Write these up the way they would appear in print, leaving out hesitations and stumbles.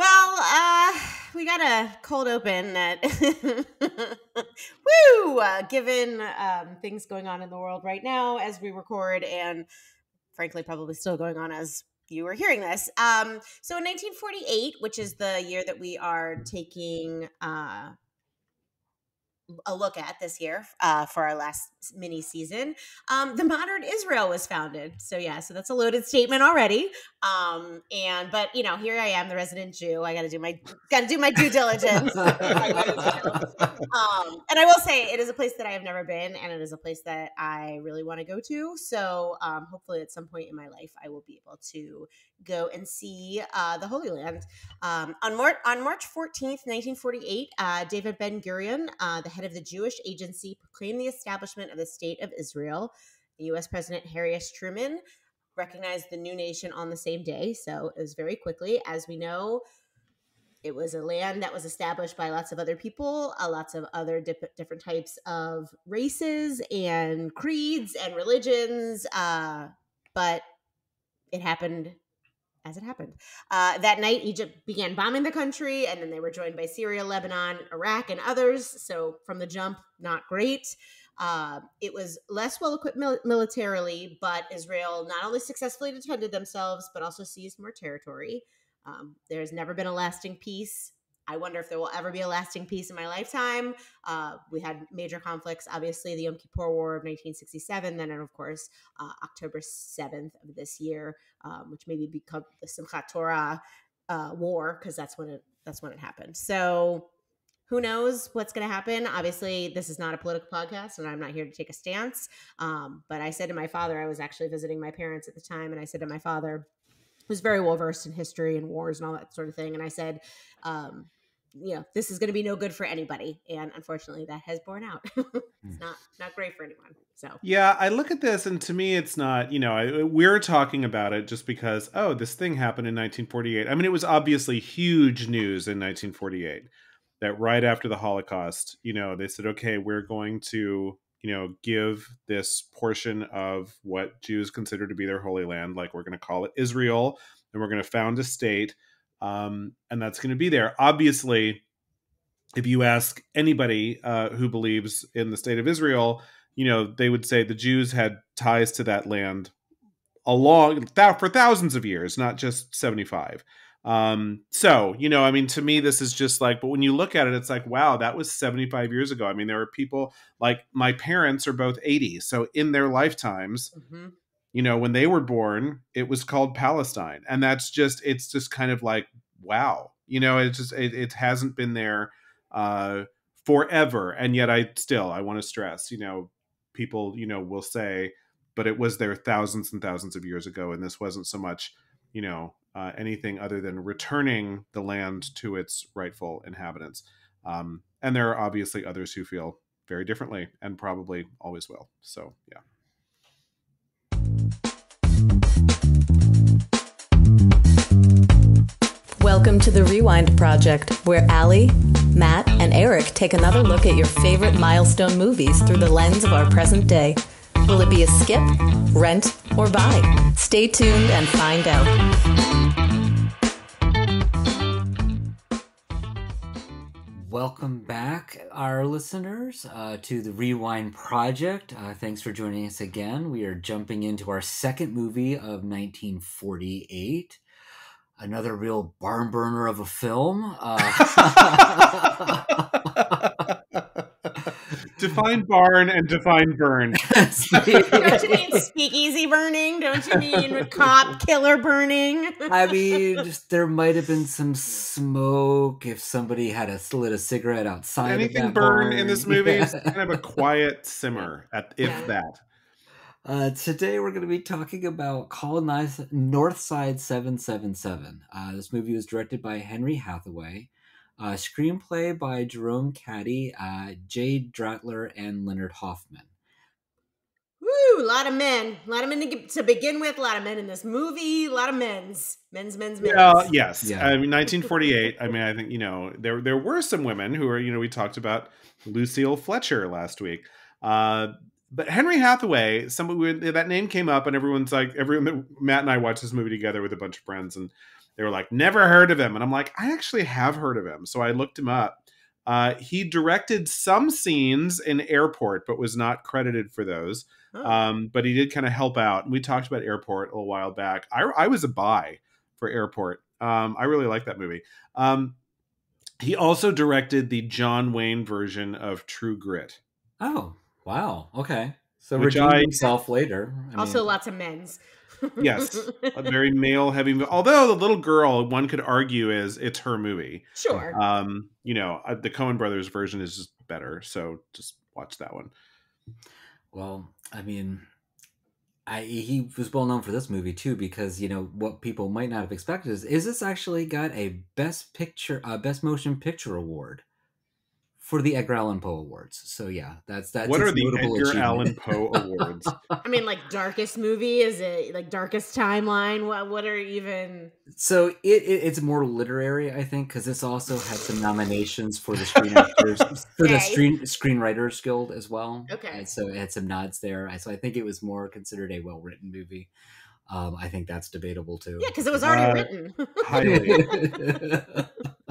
Well, we got a cold open that, given things going on in the world right now as we record, and frankly, probably still going on as you were hearing this. So in 1948, which is the year that we are taking a look at this year for our last mini season, the modern Israel was founded. So that's a loaded statement already. But here I am, the resident Jew. I got to do my due diligence. And I will say it is a place that I have never been, and it is a place that I really want to go to. So hopefully at some point in my life, I will be able to go and see the Holy Land. On March 14th, 1948, David Ben-Gurion, the head of the Jewish Agency, proclaimed the establishment of the State of Israel. The U.S. President Harry S. Truman recognized the new nation on the same day, so it was very quickly. As we know, it was a land that was established by lots of other people, lots of other different types of races and creeds and religions, but it happened as it happened. That night, Egypt began bombing the country, and then they were joined by Syria, Lebanon, Iraq, and others. So from the jump, not great. It was less well-equipped militarily, but Israel not only successfully defended themselves, but also seized more territory. There's never been a lasting peace. I wonder if there will ever be a lasting peace in my lifetime. We had major conflicts, obviously, the Yom Kippur War of 1967, then, and of course, October 7th of this year, which maybe become the Simchat Torah War, because that's when it happened. So who knows what's going to happen? Obviously, this is not a political podcast, and I'm not here to take a stance. But I said to my father, I was actually visiting my parents at the time, and I said to my father, who's very well versed in history and wars and all that sort of thing, and I said, this is going to be no good for anybody. And unfortunately, that has borne out. It's not great for anyone. So yeah, I look at this, and to me, it's not, we're talking about it just because, this thing happened in 1948. I mean, it was obviously huge news in 1948 that right after the Holocaust, they said, okay, we're going to, give this portion of what Jews consider to be their Holy Land, like we're going to call it Israel, and we're going to found a state. And that's going to be there. Obviously, if you ask anybody who believes in the state of Israel, they would say the Jews had ties to that land for thousands of years, not just 75. To me, this is just like, but when you look at it, it's like, wow, that was 75 years ago. I mean, there were people like my parents are both 80. So in their lifetimes, when they were born, it was called Palestine. And it's just kind of like, wow, it hasn't been there forever. And yet I want to stress, people, will say, but it was there thousands and thousands of years ago. And this wasn't so much, anything other than returning the land to its rightful inhabitants. And there are obviously others who feel very differently and probably always will. So, yeah. Welcome to the Rewind Project, where Allie, Matt, and Eric take another look at your favorite milestone movies through the lens of our present day. Will it be a skip, rent, or buy? Stay tuned and find out. Welcome back, our listeners, to the Rewind Project. Thanks for joining us again. We are jumping into our second movie of 1948. Another real barn burner of a film. Define barn and define burn. Don't you mean speakeasy burning? Don't you mean cop killer burning? I mean, there might have been some smoke if somebody had lit a cigarette outside. Anything burn in this movie is kind of a quiet simmer, if that. Today we're going to be talking about Call Northside 777. This movie was directed by Henry Hathaway. Screenplay by Jerome Caddy, Jade Dratler, and Leonard Hoffman. Woo! A lot of men to begin with. A lot of men in this movie. A lot of men's. Yeah, yes. Yeah. I mean, 1948. I mean, I think there were some women who are we talked about Lucille Fletcher last week. But Henry Hathaway, that name came up, and everyone Matt and I watched this movie together with a bunch of friends, and they were like, never heard of him. And I'm like, I actually have heard of him. So I looked him up. He directed some scenes in Airport, but was not credited for those. But he did kind of help out. And we talked about Airport a little while back. I was a buy for Airport. I really like that movie. He also directed the John Wayne version of True Grit. Oh, wow. Okay. So redeemed himself later. Also lots of men's. Yes. A very male heavy movie. Although the little girl, one could argue it's her movie. Sure. The Coen brothers version is just better. So just watch that one. Well, I mean, he was well known for this movie too, because what people might not have expected is this actually got a Best Motion Picture award for the Edgar Allan Poe Awards. So yeah, that's what are the Edgar Allan Poe Awards? I mean, like darkest movie? Is it like darkest timeline? What are even? So it's more literary, I think, because this also had some nominations for the Screen Actors for the Screenwriters Guild as well. Okay, and so it had some nods there. So I think it was more considered a well-written movie. I think that's debatable too. Yeah, because it was already written. Highly.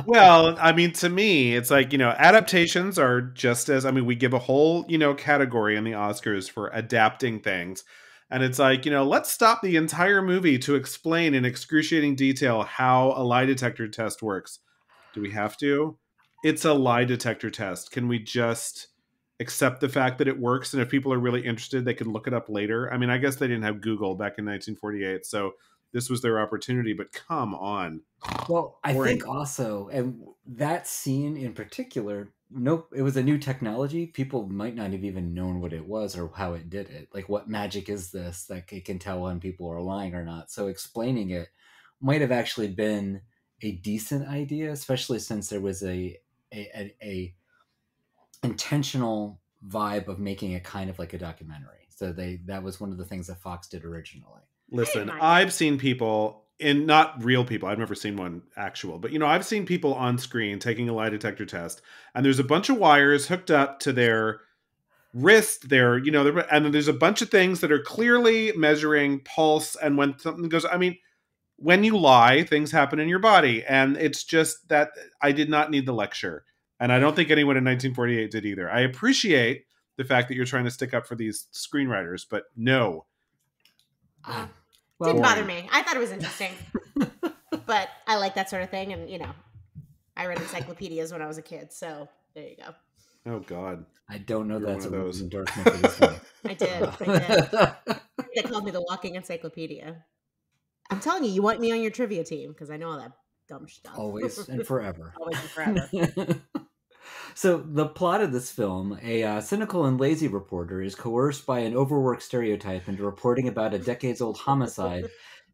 Well, I mean, to me, it's like, adaptations are just as, we give a whole, category in the Oscars for adapting things. And it's like, let's stop the entire movie to explain in excruciating detail how a lie detector test works. Do we have to? It's a lie detector test. Can we just accept the fact that it works? And if people are really interested, they can look it up later. I mean, I guess they didn't have Google back in 1948, so this was their opportunity, but come on. Well, I think also, and that scene in particular, it was a new technology. People might not have even known what it was or how it did it. Like, what magic is this that it can tell when people are lying or not? So explaining it might have actually been a decent idea, especially since there was a intentional vibe of making it kind of like a documentary. So that was one of the things that Fox did originally. Listen, I've seen people, and not real people, I've never seen one actual, but I've seen people on screen taking a lie detector test, and there's a bunch of wires hooked up to their wrist, and there's a bunch of things that are clearly measuring pulse, and when something goes, when you lie, things happen in your body, and it's just that I did not need the lecture. And I don't think anyone in 1948 did either. I appreciate the fact that you're trying to stick up for these screenwriters, but no. Didn't bother me. I thought it was interesting. But I like that sort of thing. And, I read encyclopedias when I was a kid. So there you go. Oh, God. I don't know that's one of those endorsement for this one. I did. They called me the walking encyclopedia. I'm telling you, you want me on your trivia team because I know all that dumb stuff. Always and forever. Always and forever. So the plot of this film, a cynical and lazy reporter is coerced by an overworked stereotype into reporting about a decades-old homicide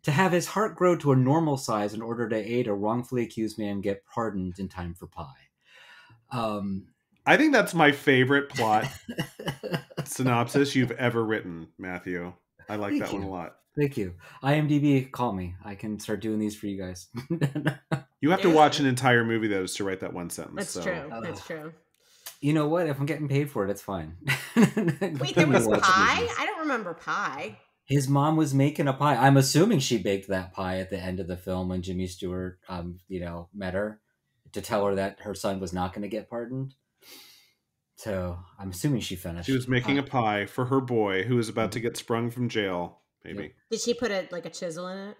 to have his heart grow to a normal size in order to aid a wrongfully accused man get pardoned in time for pie. I think that's my favorite plot synopsis you've ever written, Matthew. I like that one a lot. Thank you. IMDb, call me. I can start doing these for you guys. You have to watch an entire movie, though, to write that one sentence. That's true. That's true. You know what? If I'm getting paid for it, it's fine. Wait, there was pie? I don't remember pie. His mom was making a pie. I'm assuming she baked that pie at the end of the film when Jimmy Stewart, met her to tell her that her son was not going to get pardoned. So I'm assuming she finished. She was making a pie for her boy who was about to get sprung from jail. Maybe. Yep. Did she put a chisel in it?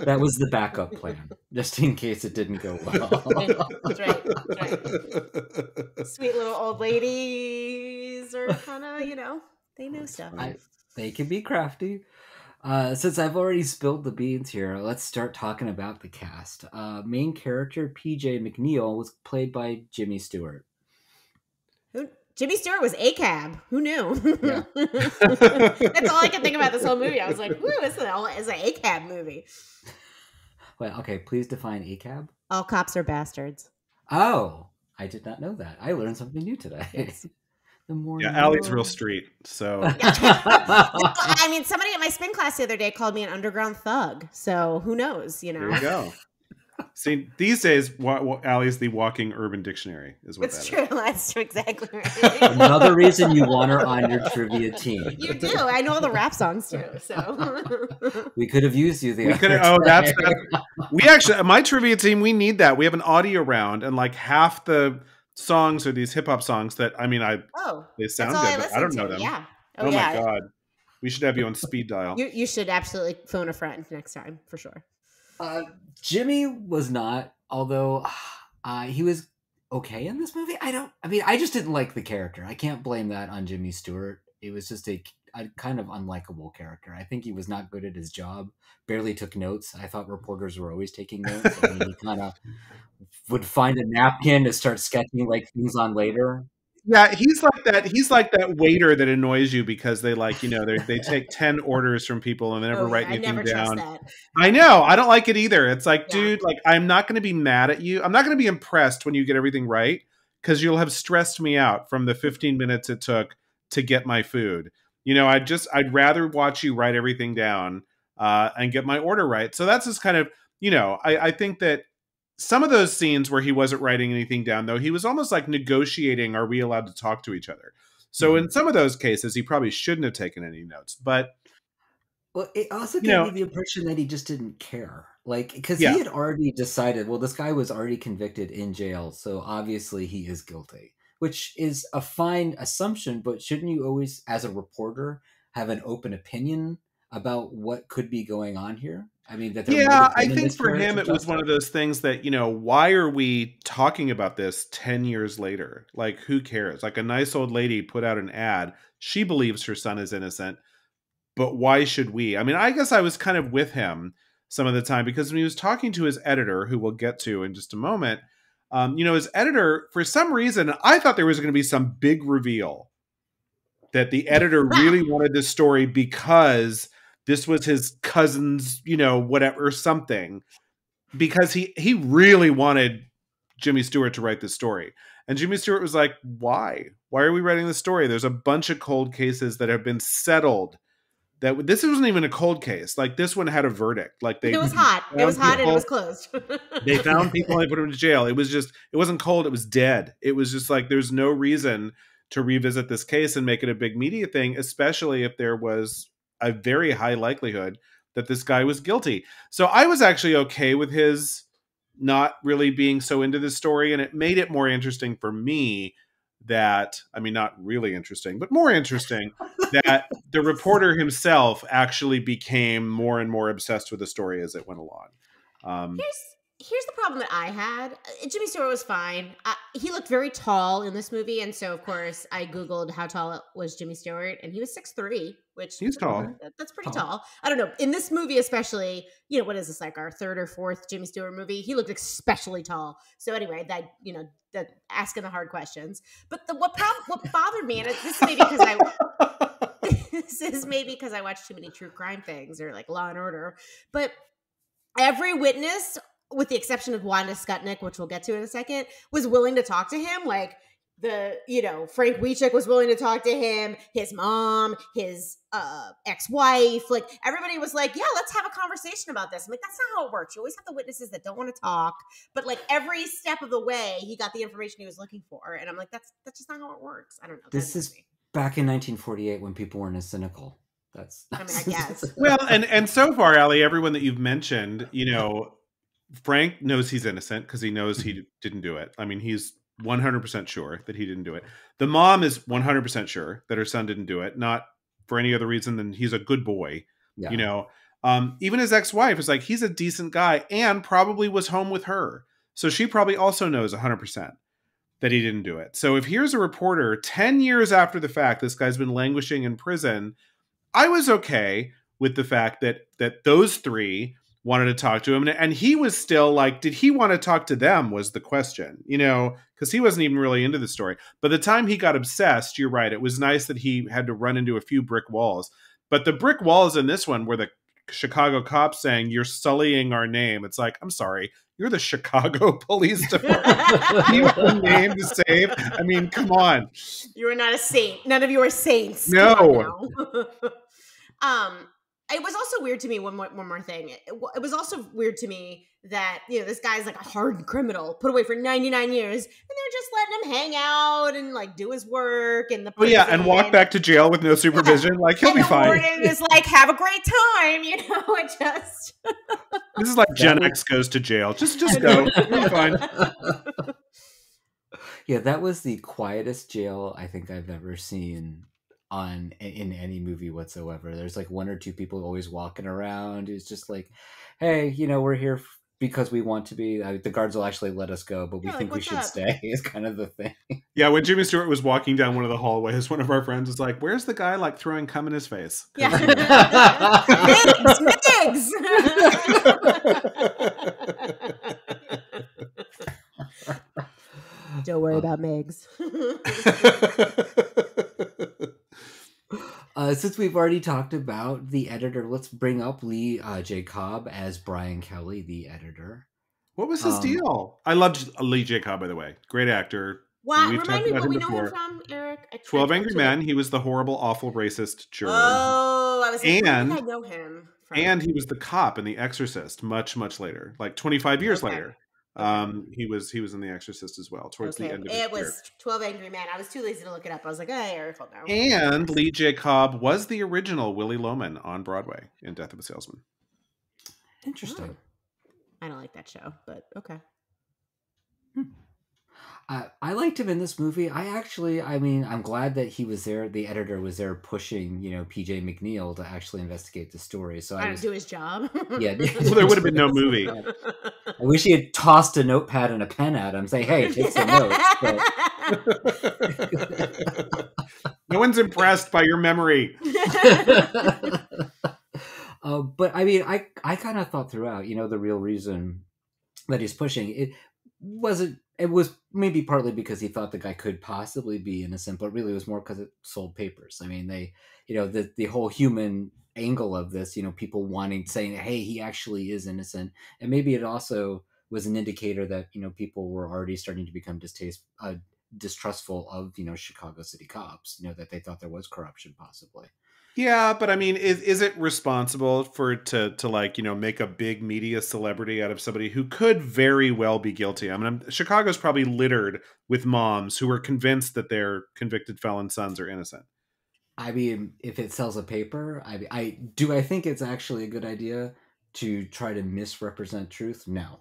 That was the backup plan, just in case it didn't go well. That's right. Sweet little old ladies are kind of, they know stuff. They can be crafty. Since I've already spilled the beans here, let's start talking about the cast. Main character PJ McNeil was played by Jimmy Stewart. Jimmy Stewart was ACAB. Who knew? Yeah. That's all I can think about this whole movie. I was like, "Woo, it's an ACAB movie." Well, okay, please define ACAB. All cops are bastards. Oh, I did not know that. I learned something new today. Yes. Allie's real street. So, I mean, somebody at my spin class the other day called me an underground thug. So who knows? There you go. See, these days, Allie's the walking urban dictionary is what It's that true. is. That's exactly right. Another reason you want her on your trivia team. You do. I know all the rap songs too. So We could have used you the We other could. day. Oh, that's we actually my trivia team. We need that. We have an audio round, and like half the songs are these hip hop songs that they that's sound all good, I but I listen don't to. know them. Yeah. Oh yeah. my god, we should have you on speed dial. You should absolutely phone a friend next time for sure. Jimmy was not, although he was okay in this movie. I just didn't like the character. I can't blame that on Jimmy Stewart. It was just a kind of unlikable character. I think he was not good at his job, barely took notes. I thought reporters were always taking notes. I mean, he kind of would find a napkin to start sketching like things on later. Yeah, he's like that. He's like that waiter that annoys you because they they take 10 orders from people and they never write anything I never down. trust that. I know. I don't like it either. It's like, dude, like I'm not going to be mad at you. I'm not going to be impressed when you get everything right because you'll have stressed me out from the 15 minutes it took to get my food. I'd rather watch you write everything down and get my order right. So that's just kind of, I think that some of those scenes where he wasn't writing anything down, though, he was almost like negotiating, are we allowed to talk to each other? So in some of those cases, he probably shouldn't have taken any notes. But well, it also gave me the impression that he just didn't care. Like, because he had already decided, well, this guy was already convicted in jail, so obviously he is guilty, which is a fine assumption, but shouldn't you always, as a reporter, have an open opinion about what could be going on here? I mean, I think for him, it was one of those things that, why are we talking about this 10 years later? Like, who cares? Like a nice old lady put out an ad. She believes her son is innocent, but why should we? I mean, I guess I was kind of with him some of the time because when he was talking to his editor, who we'll get to in just a moment, his editor, for some reason, I thought there was going to be some big reveal that the editor really wanted this story because this was his cousin's, whatever, something, because he really wanted Jimmy Stewart to write this story. And Jimmy Stewart was like, why? Why are we writing this story? There's a bunch of cold cases that have been settled. That this wasn't even a cold case. Like this one had a verdict. Like it was hot. It was hot and it was closed. They found people and they put them to jail. It wasn't cold. It was dead. It was just like, there's no reason to revisit this case and make it a big media thing, especially if there was a very high likelihood that this guy was guilty. So I was actually okay with his not really being so into this story. And it made it more interesting for me that, I mean, not really interesting, but more interesting that the reporter himself actually became more and more obsessed with the story as it went along. Here's the problem that I had. Jimmy Stewart was fine. He looked very tall in this movie. And so, of course, I Googled how tall was Jimmy Stewart. And he was 6'3", which he's tall. That's pretty tall. I don't know. In this movie especially, what is this, like our third or fourth Jimmy Stewart movie? He looked especially tall. So anyway, that asking the hard questions. But what bothered me, and this is maybe because I watch too many true crime things or like Law and Order, but every witness, with the exception of Wanda Skutnik, which we'll get to in a second, was willing to talk to him. Like Frank Wiechek was willing to talk to him, his mom, his ex-wife, like everybody was like, yeah, let's have a conversation about this. I'm like, that's not how it works. You always have the witnesses that don't want to talk, but like every step of the way, he got the information he was looking for. And I'm like, that's just not how it works. I don't know. This is back in 1948 when people weren't as cynical. I guess. Well, and so far, Allie, everyone that you've mentioned, Frank knows he's innocent because he knows he didn't do it. I mean, he's 100% sure that he didn't do it. The mom is 100% sure that her son didn't do it, not for any other reason than he's a good boy. Yeah. Even his ex-wife is like, he's a decent guy and probably was home with her. So she probably also knows 100% that he didn't do it. So if here's a reporter 10 years after the fact, this guy's been languishing in prison, I was okay with the fact that those three wanted to talk to him. And he was still like, did he want to talk to them was the question, because he wasn't even really into the story. By the time he got obsessed, you're right. It was nice that he had to run into a few brick walls. But the brick walls in this one were the Chicago cops saying, you're sullying our name. It's like, I'm sorry, you're the Chicago Police Department. You have a name to save? I mean, come on. You are not a saint. None of you are saints. No. it was also weird to me. One more thing. It was also weird to me that, you know, this guy's like a hardened criminal, put away for 99 years, and they're just letting him hang out and like do his work in the prison. Yeah, and walk back to jail with no supervision. Like, he'll and be the fine. warden is like, have a great time, you know. It just this is like Gen X goes to jail. Just go. You'll be fine. Yeah, that was the quietest jail I think I've ever seen in any movie whatsoever. There's like one or two people always walking around. It's just like, hey, you know, we're here because we want to be. The guards will actually let us go, but we think we should stay. Is kind of the thing. Yeah, when Jimmy Stewart was walking down one of the hallways, one of our friends was like, "Where's the guy like throwing cum in his face?" Yeah, Migs. Don't worry about Migs. Since we've already talked about the editor, let's bring up Lee J. Cobb as Brian Kelly, the editor. What was his deal? I loved Lee J. Cobb, by the way. Great actor. Wow, remind me what we know him from, Eric. 12 Angry Men. He was the horrible, awful, racist juror. Oh, I was like, where did I know him from? And he was the cop in The Exorcist much, much later. Like 25 years later. He was in The Exorcist as well towards the end of his career. It was 12 Angry Men. I was too lazy to look it up. I was like, hey, Eric will know. And Lee J. Cobb was the original Willie Loman on Broadway in Death of a Salesman. Interesting. I don't like that show, but okay. I liked him in this movie. I'm glad that he was there. The editor was there pushing, PJ McNeil to actually investigate the story. So do his job. Yeah. Well, there would have been no movie. I wish he had tossed a notepad and a pen at him, saying, "Hey, take some notes." But... No one's impressed by your memory. But I mean, I kind of thought throughout, the real reason that he's pushing it was maybe partly because he thought the guy could possibly be innocent, but really it was more because it sold papers. I mean, they, the whole human angle of this, people saying, hey, he actually is innocent. And maybe it also was an indicator that, people were already starting to become distrustful of, Chicago city cops, that they thought there was corruption possibly. Yeah, but I mean, is it responsible to make a big media celebrity out of somebody who could very well be guilty? I mean, Chicago's probably littered with moms who are convinced that their convicted felon sons are innocent. I mean, if it sells a paper, I think it's actually a good idea to try to misrepresent truth? No.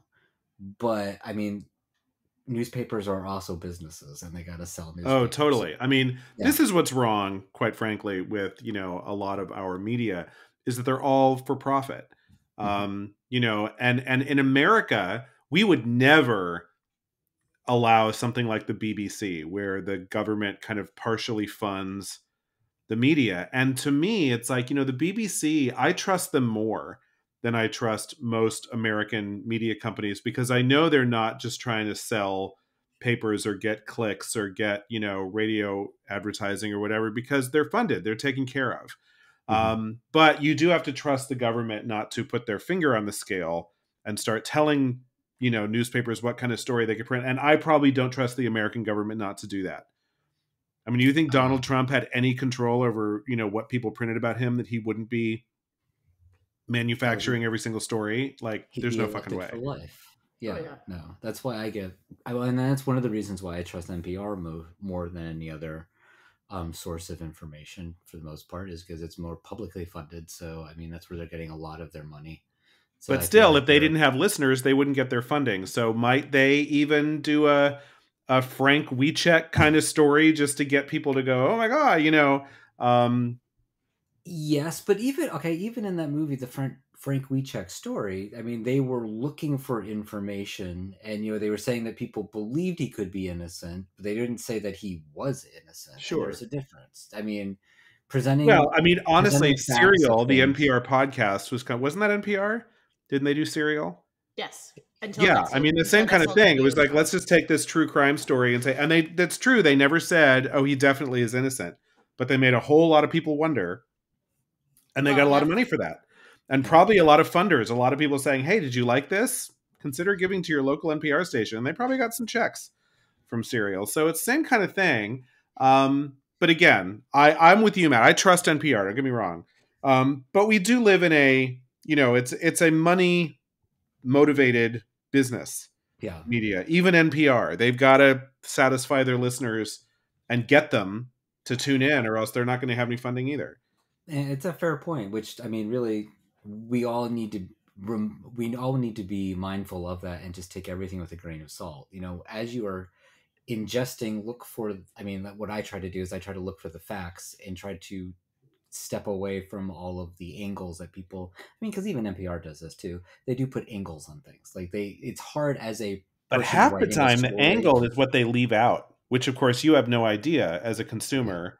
But I mean, newspapers are also businesses and they got to sell newspapers. Oh, totally. I mean, This is what's wrong, quite frankly, with, a lot of our media is that they're all for profit. And in America, we would never allow something like the BBC where the government kind of partially funds the media. And to me, it's like, the BBC, I trust them more than I trust most American media companies because I know they're not just trying to sell papers or get clicks or get, radio advertising or whatever, because they're funded, they're taken care of. Mm-hmm. But you do have to trust the government not to put their finger on the scale and start telling, newspapers what kind of story they could print. And I probably don't trust the American government not to do that. I mean, do you think Donald Trump had any control over, what people printed about him, that he wouldn't be manufacturing every single story? Like, there's no fucking way. For life. Yeah, no, that's why and that's one of the reasons why I trust NPR more than any other source of information for the most part, is because it's more publicly funded. So, I mean, that's where they're getting a lot of their money. So but still, if they didn't have listeners, they wouldn't get their funding. So might they even do a Frank Wiecek kind of story just to get people to go, oh my God, Yes, but even in that movie, the Frank Wiecek story, I mean, they were looking for information and, they were saying that people believed he could be innocent, but they didn't say that he was innocent. Sure. There's a difference. I mean, honestly, Serial, the NPR podcast wasn't that NPR? Didn't they do Serial? Yes. The same kind of thing. It was like, let's just take this true crime story and say, and that's true. They never said, oh, he definitely is innocent, but they made a whole lot of people wonder. And they got a lot of money for that. And probably a lot of funders, a lot of people saying, hey, did you like this? Consider giving to your local NPR station. And they probably got some checks from Serial. So it's the same kind of thing. But again, I'm with you, Matt. I trust NPR. Don't get me wrong. But we do live in a, it's a money motivated business. Yeah. Media, even NPR, they've got to satisfy their listeners and get them to tune in, or else they're not going to have any funding either. And it's a fair point, which I mean, really, we all need to be mindful of that and just take everything with a grain of salt. As you are ingesting, what I try to do is I try to look for the facts and try to step away from all of the angles that people, because even NPR does this too. They do put angles on things. Like it's hard as a But half the time, the angle is what they leave out, which of course you have no idea as a consumer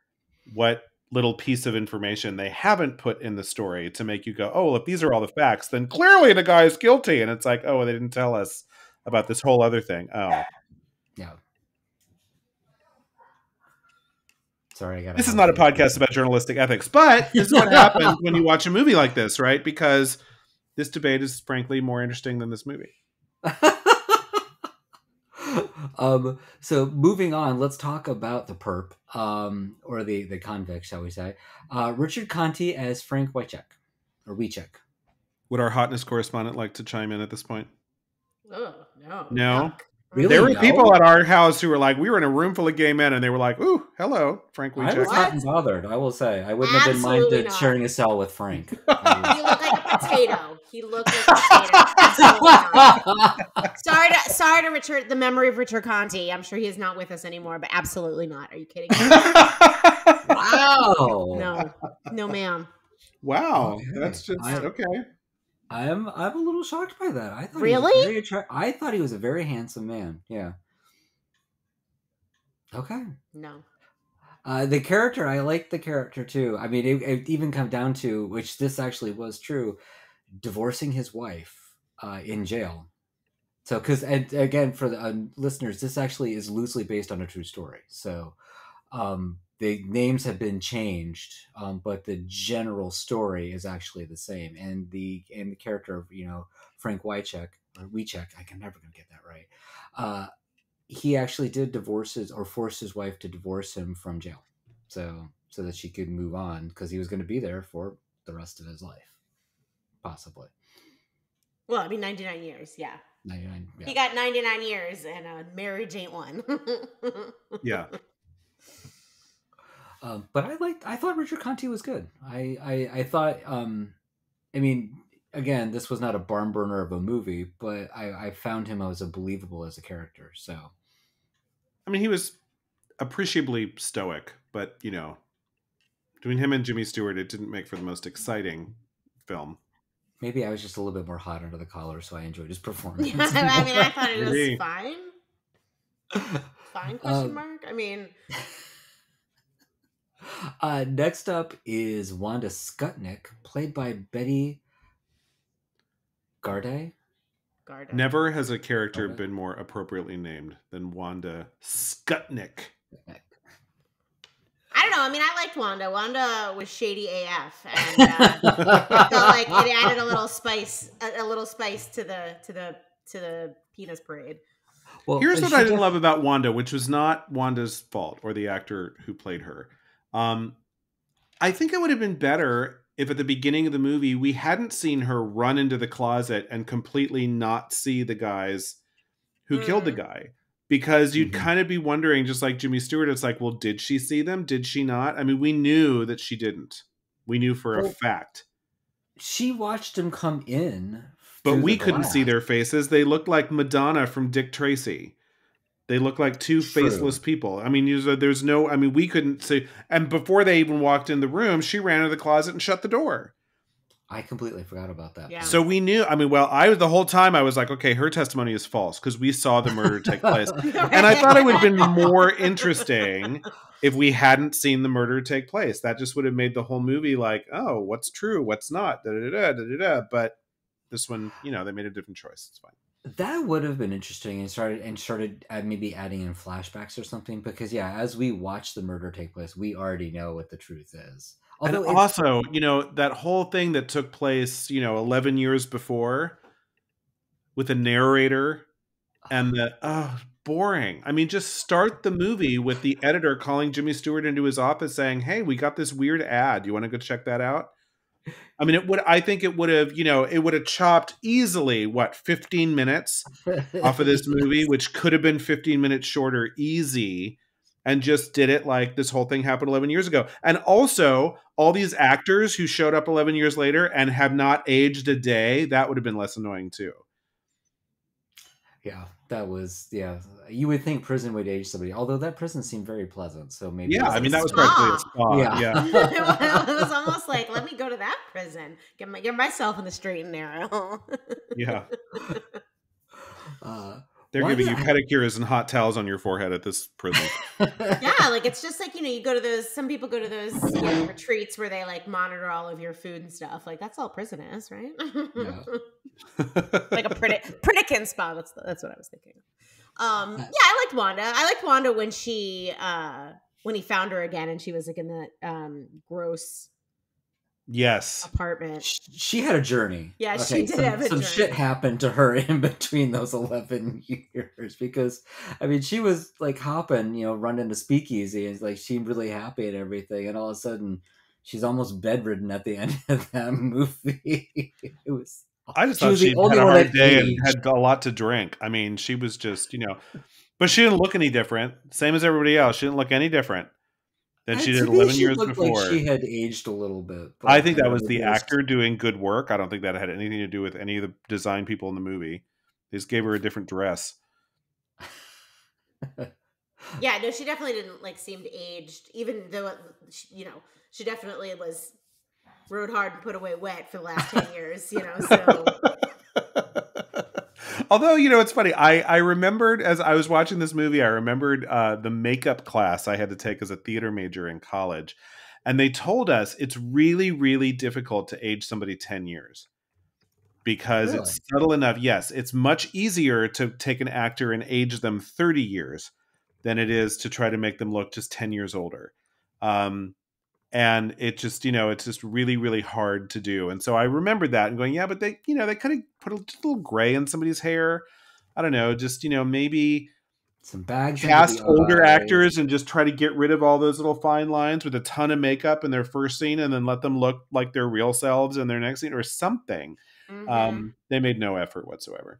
what little piece of information they haven't put in the story to make you go, oh, well, if these are all the facts, then clearly the guy is guilty. And it's like, oh, they didn't tell us about this whole other thing. Oh, yeah. Sorry, this is not a podcast about journalistic ethics, but this is what happens when you watch a movie like this, right? Because this debate is frankly more interesting than this movie. So moving on, let's talk about the perp, or the convict, shall we say. Richard Conte as Frank Wycheck, or Wycheck. Would our hotness correspondent like to chime in at this point? Oh, no. No? Really? There were No? people at our house who were like, we were in a room full of gay men, and they were like, ooh, hello, Frank I Wycheck. was not bothered, I will say. I wouldn't have been Absolutely minded not. sharing a cell with Frank. He looked like a potato. He looked like a potato. Absolutely not. Sorry to Richard, the memory of Richard Conte. I'm sure he is not with us anymore, but absolutely not. Are you kidding me? Wow. No, ma'am. Wow. Okay. That's just, okay. I'm a little shocked by that. I thought Really? He was I thought he was a very handsome man. Yeah. Okay. No. The character, I like the character too. I mean, it even come down to, which this actually was true, divorcing his wife in jail. So, because again, for the listeners, this actually is loosely based on a true story. So, the names have been changed, but the general story is actually the same. And the character of Frank Wycheck, or Wycheck, I'm never going to get that right. He actually did force his wife to divorce him from jail, so that she could move on, because he was going to be there for the rest of his life, possibly. Well, I mean, 99 years, yeah. 99. Yeah. He got 99 years, and marriage ain't one. Yeah. But I thought Richard Conte was good. I thought, I mean, again, this was not a barn burner of a movie, but I found him as believable as a character. So, I mean, he was appreciably stoic, but between him and Jimmy Stewart, it didn't make for the most exciting film. maybe I was just a little bit more hot under the collar, so I enjoyed his performance. I mean, I thought it was Maybe. fine. Fine, question mark? I mean... Next up is Wanda Skutnik, played by Betty Garday. Never has a character been more appropriately named than Wanda Skutnik. I don't know. I mean, I liked Wanda. Wanda was shady AF, and it felt like it added a little spice to the penis parade. Well, here's what I didn't love about Wanda, which was not Wanda's fault or the actor who played her. I think it would have been better if at the beginning of the movie we hadn't seen her run into the closet and completely not see the guys who killed the guy. Because you'd kind of be wondering, just like Jimmy Stewart, it's like, well, did she see them? Did she not? I mean, we knew that she didn't. We knew for a fact. She watched him come in. But we couldn't see their faces. They looked like Madonna from Dick Tracy. They look like two faceless people. I mean, there's no, I mean, we couldn't see. And before they even walked in the room, she ran into the closet and shut the door. I completely forgot about that. Yeah. So we knew, I mean, the whole time I was like, okay, her testimony is false because we saw the murder take place. And I thought it would have been more interesting if we hadn't seen the murder take place. That just would have made the whole movie like, oh, what's true? What's not? But this one, they made a different choice. It's fine. That would have been interesting, and started maybe adding in flashbacks or something, because as we watch the murder take place, we already know what the truth is. Although and also, that whole thing that took place, 11 years before with a narrator and boring. I mean, just start the movie with the editor calling Jimmy Stewart into his office saying, hey, we got this weird ad. You want to go check that out? I mean, I think it would have, it would have chopped easily, 15 minutes off of this movie, which could have been 15 minutes shorter, easy, and just did it like this whole thing happened 11 years ago. And also, all these actors who showed up 11 years later and have not aged a day, that would have been less annoying too. Yeah, that was, you would think prison would age somebody, although that prison seemed very pleasant, so maybe. Yeah, I mean, that was practically a spa. Yeah. It was almost like, let me go to that prison, get myself in the straight and narrow. Yeah. They're giving you pedicures and hot towels on your forehead at this prison. Yeah, like it's just like, you go to those, some people go to those retreats where they like monitor all of your food and stuff. Like that's all prison is, right? Yeah. Like a Pritikin spa. That's what I was thinking. Yeah, I liked Wanda. I liked Wanda when he found her again and she was like in that gross apartment. She had a journey. Yeah, she did have a journey. Some shit happened to her in between those 11 years because, I mean, she was like hopping, running to speakeasy and like she seemed really happy and everything. And all of a sudden, she's almost bedridden at the end of that movie. It was. I just thought she had a hard day and had a lot to drink. I mean, she was just, but she didn't look any different. Same as everybody else. She didn't look any different than she did 11 years before. Like she had aged a little bit. I think that was the actor doing good work. I don't think that had anything to do with any of the design people in the movie. They just gave her a different dress. Yeah, no, she definitely didn't like seem aged, even though, she definitely was rode hard and put away wet for the last 10 years, so. Although, it's funny. I remembered as I was watching this movie, I remembered the makeup class I had to take as a theater major in college. And they told us it's really, really difficult to age somebody 10 years because it's subtle enough. Yes, it's much easier to take an actor and age them 30 years than it is to try to make them look just 10 years older. And it just, it's just really, really hard to do. And so I remembered that and going, yeah, but they kind of put a little gray in somebody's hair. I don't know, just, maybe some bags, cast older actors and just try to get rid of all those little fine lines with a ton of makeup in their first scene and then let them look like their real selves in their next scene or something. Mm-hmm. They made no effort whatsoever.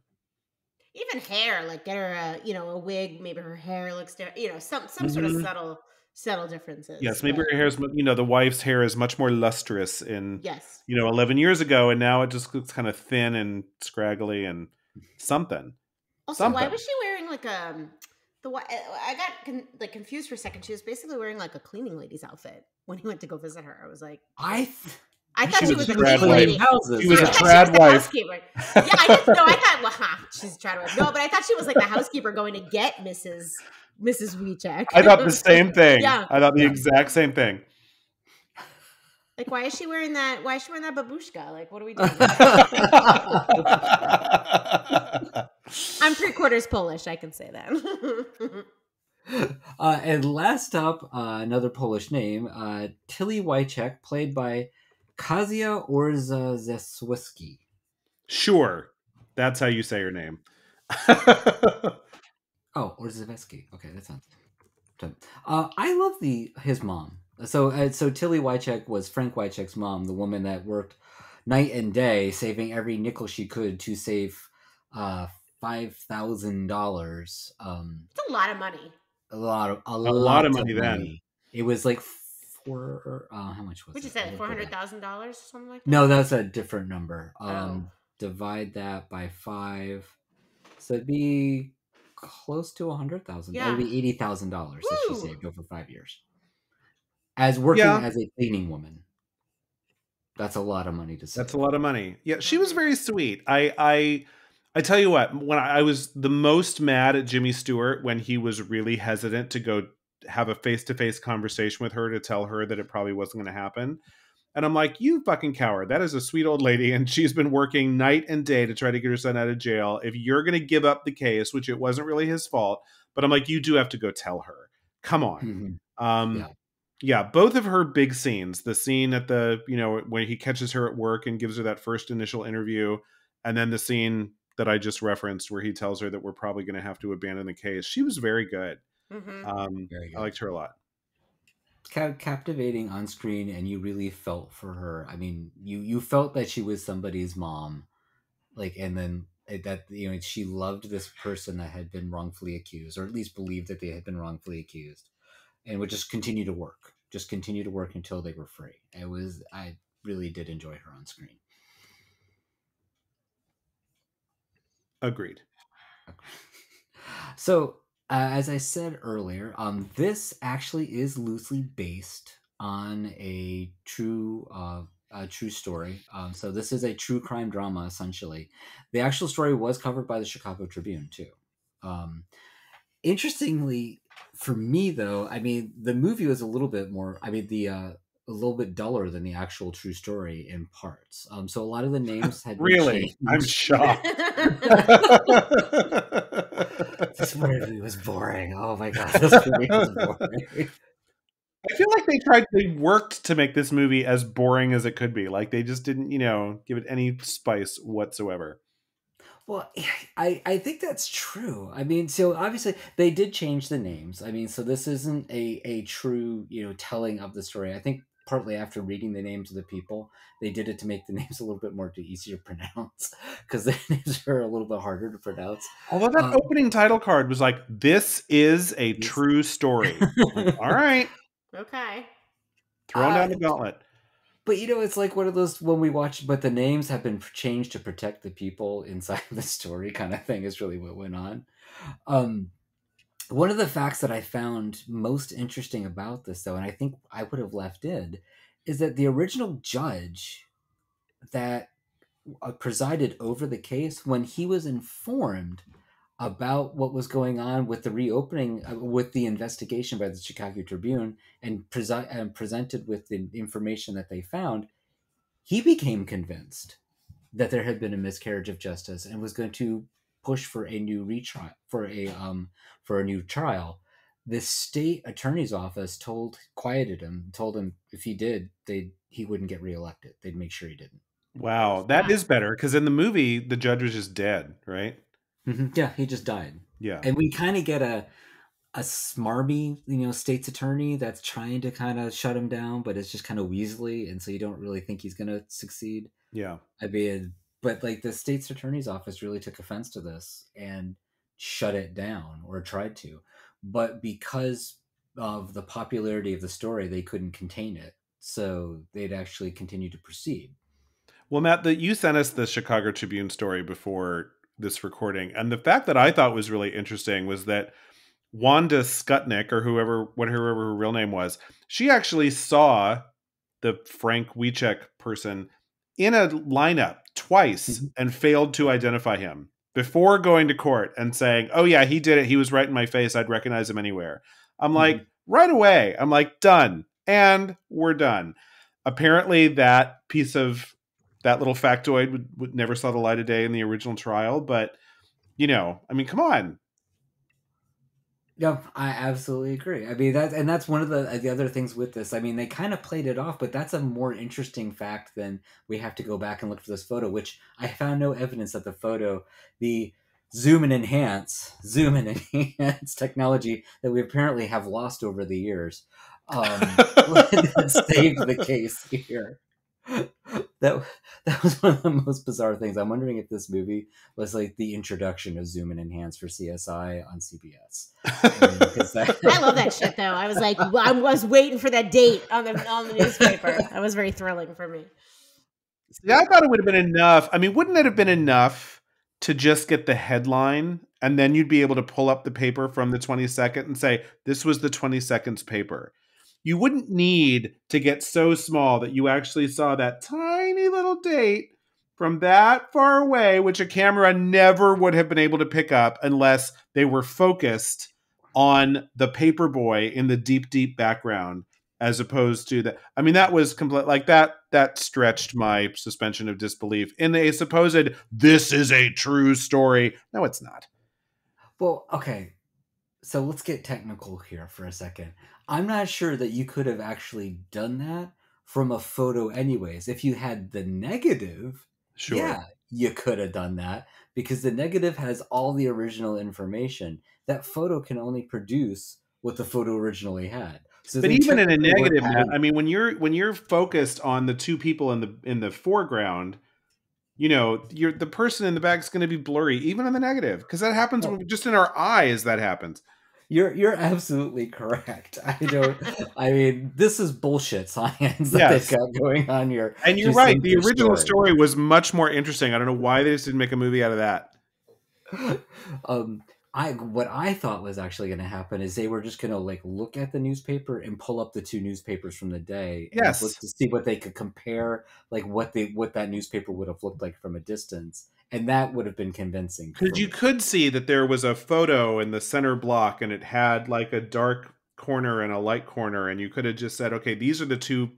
Even hair, like get her a wig, maybe her hair looks different, some sort of subtle differences. Yes, maybe her hair's, the wife's hair is much more lustrous in, 11 years ago, and now it just looks kind of thin and scraggly and something. Also, why was she wearing like I got confused for a second. She was basically wearing like a cleaning lady's outfit when he went to go visit her. I was like, I thought she was a cleaning lady. She was a trad wife. Yeah, I thought she's a trad wife. No, but I thought she was like the housekeeper going to get Mrs. Wiechek. I thought the same thing. Yeah. I thought the exact same thing. Like, why is she wearing that? Why is she wearing that babushka? Like, what are we doing? I'm 3/4 Polish. I can say that. And last up, another Polish name, Tilly Wiechek, played by Kasia Orzeszewski. Sure. That's how you say her name. Oh, Orzeszewski. Okay, that sounds. I love his mom. So Tilly Wiechek was Frank Wiechek's mom, the woman that worked night and day, saving every nickel she could to save $5,000. It's a lot of money. A lot of money then. It was like how much was it? What'd you say? $400,000 or something like that? No, that's a different number. Divide that by 5, so it'd be close to $100,000. Yeah. That would be $80,000 that she saved over 5 years. As working as a cleaning woman. That's a lot of money to save. That's a lot of money. Yeah, she was very sweet. I tell you what, when I was the most mad at Jimmy Stewart when he was really hesitant to go have a face-to-face conversation with her to tell her that it probably wasn't going to happen. And I'm like, you fucking coward. That is a sweet old lady. And she's been working night and day to try to get her son out of jail. If you're going to give up the case, which it wasn't really his fault, but I'm like, you do have to go tell her. Come on. Mm-hmm. Yeah, both of her big scenes, the scene at the, when he catches her at work and gives her that first initial interview, and then the scene that I just referenced where he tells her that we're probably going to have to abandon the case. She was very good. Mm-hmm. Very good. I liked her a lot. captivating on screen, and you really felt for her. I mean, you felt that she was somebody's mom, like, and then that, you know, she loved this person that had been wrongfully accused, or at least believed that they had been wrongfully accused, and would just continue to work until they were free. I really did enjoy her on screen. Agreed. So, as I said earlier, this actually is loosely based on a true story. So this is a true crime drama, essentially. The actual story was covered by the Chicago Tribune too. Interestingly, for me though, I mean, the movie was a little bit more. I mean, a little bit duller than the actual true story in parts. So a lot of the names had been changed. I'm shocked. This movie was boring. Oh my god, this movie was boring. I feel like they worked to make this movie as boring as it could be. Like they just didn't, give it any spice whatsoever. Well, I think that's true. I mean, so obviously they did change the names. I mean, so this isn't a true, telling of the story. I think partly after reading the names of the people, they did it to make the names a little bit more easier to pronounce, because the names are a little bit harder to pronounce. Although that opening title card was like, "This is a true story." Like, all right. Okay. Throwing down the gauntlet. But it's like one of those when we watch, but the names have been changed to protect the people inside the story kind of thing is really what went on. One of the facts that I found most interesting about this, though, and I think I would have left in, is that the original judge that presided over the case, when he was informed about what was going on with the reopening, with the investigation by the Chicago Tribune, and presented with the information that they found, he became convinced that there had been a miscarriage of justice and was going to push for a new retrial, for a new trial. The state attorney's office quieted him, told him if he did, he wouldn't get reelected. They'd make sure he didn't. Wow, that is better, because in the movie the judge was just dead, right? Mm-hmm. Yeah, he just died. Yeah, and we kind of get a smarmy, state's attorney that's trying to kind of shut him down, but it's just kind of weaselly, and so you don't really think he's going to succeed. Yeah. I mean, but like the state's attorney's office really took offense to this and shut it down, or tried to. But because of the popularity of the story, they couldn't contain it. So they'd actually continue to proceed. Well, Matt, you sent us the Chicago Tribune story before this recording. And the fact that I thought was really interesting was that Wanda Skutnik, or whatever her real name was, she actually saw the Frank Wiecek person in a lineup twice and failed to identify him before going to court and saying, "Oh yeah, he did it. He was right in my face. I'd recognize him anywhere." I'm like, right away, I'm like, done. And we're done. Apparently that little factoid would never saw the light of day in the original trial, but I mean, come on. Yeah, I absolutely agree. I mean, that's one of the other things with this. I mean, they kind of played it off, but that's a more interesting fact than we have to go back and look for this photo, which I found no evidence that the photo, the zoom and enhance technology that we apparently have lost over the years, saved the case here. That was one of the most bizarre things. I'm wondering if this movie was like the introduction of zoom and enhance for CSI on CBS. I love that shit though. I was like, I was waiting for that date on the newspaper. That was very thrilling for me. Yeah, I thought it would have been enough. I mean, wouldn't it have been enough to just get the headline, and then you'd be able to pull up the paper from the 22nd and say, this was the 22nd's paper? You wouldn't need to get so small that you actually saw that tiny little date from that far away, which a camera never would have been able to pick up unless they were focused on the paper boy in the deep, deep background, as opposed to that. I mean, that was complete, like that stretched my suspension of disbelief in a supposed, this is a true story. No, it's not. Well, okay. So let's get technical here for a second. I'm not sure that you could have actually done that from a photo anyways. If you had the negative, sure, yeah, you could have done that, because the negative has all the original information. That photo can only produce what the photo originally had. So But they even in a technically weren't negative, Matt, having. I mean, when you're focused on the two people in the foreground, you know, the person in the back is going to be blurry, even in the negative, because that happens just in our eyes. That happens. You're absolutely correct. I don't. I mean, this is bullshit science that they've Yes, got going on here. and you're To right. save The their original story was much more interesting. I don't know why they just didn't make a movie out of that. um what I thought was actually going to happen is they were just going to like look at the newspaper and pull up the two newspapers from the day and look Yes, to see what they could compare, like what that newspaper would have looked like from a distance, and that would have been convincing because for you me. could see that there was a photo in the center block, and it had like a dark corner and a light corner, and you could have just said, "Okay, these are the two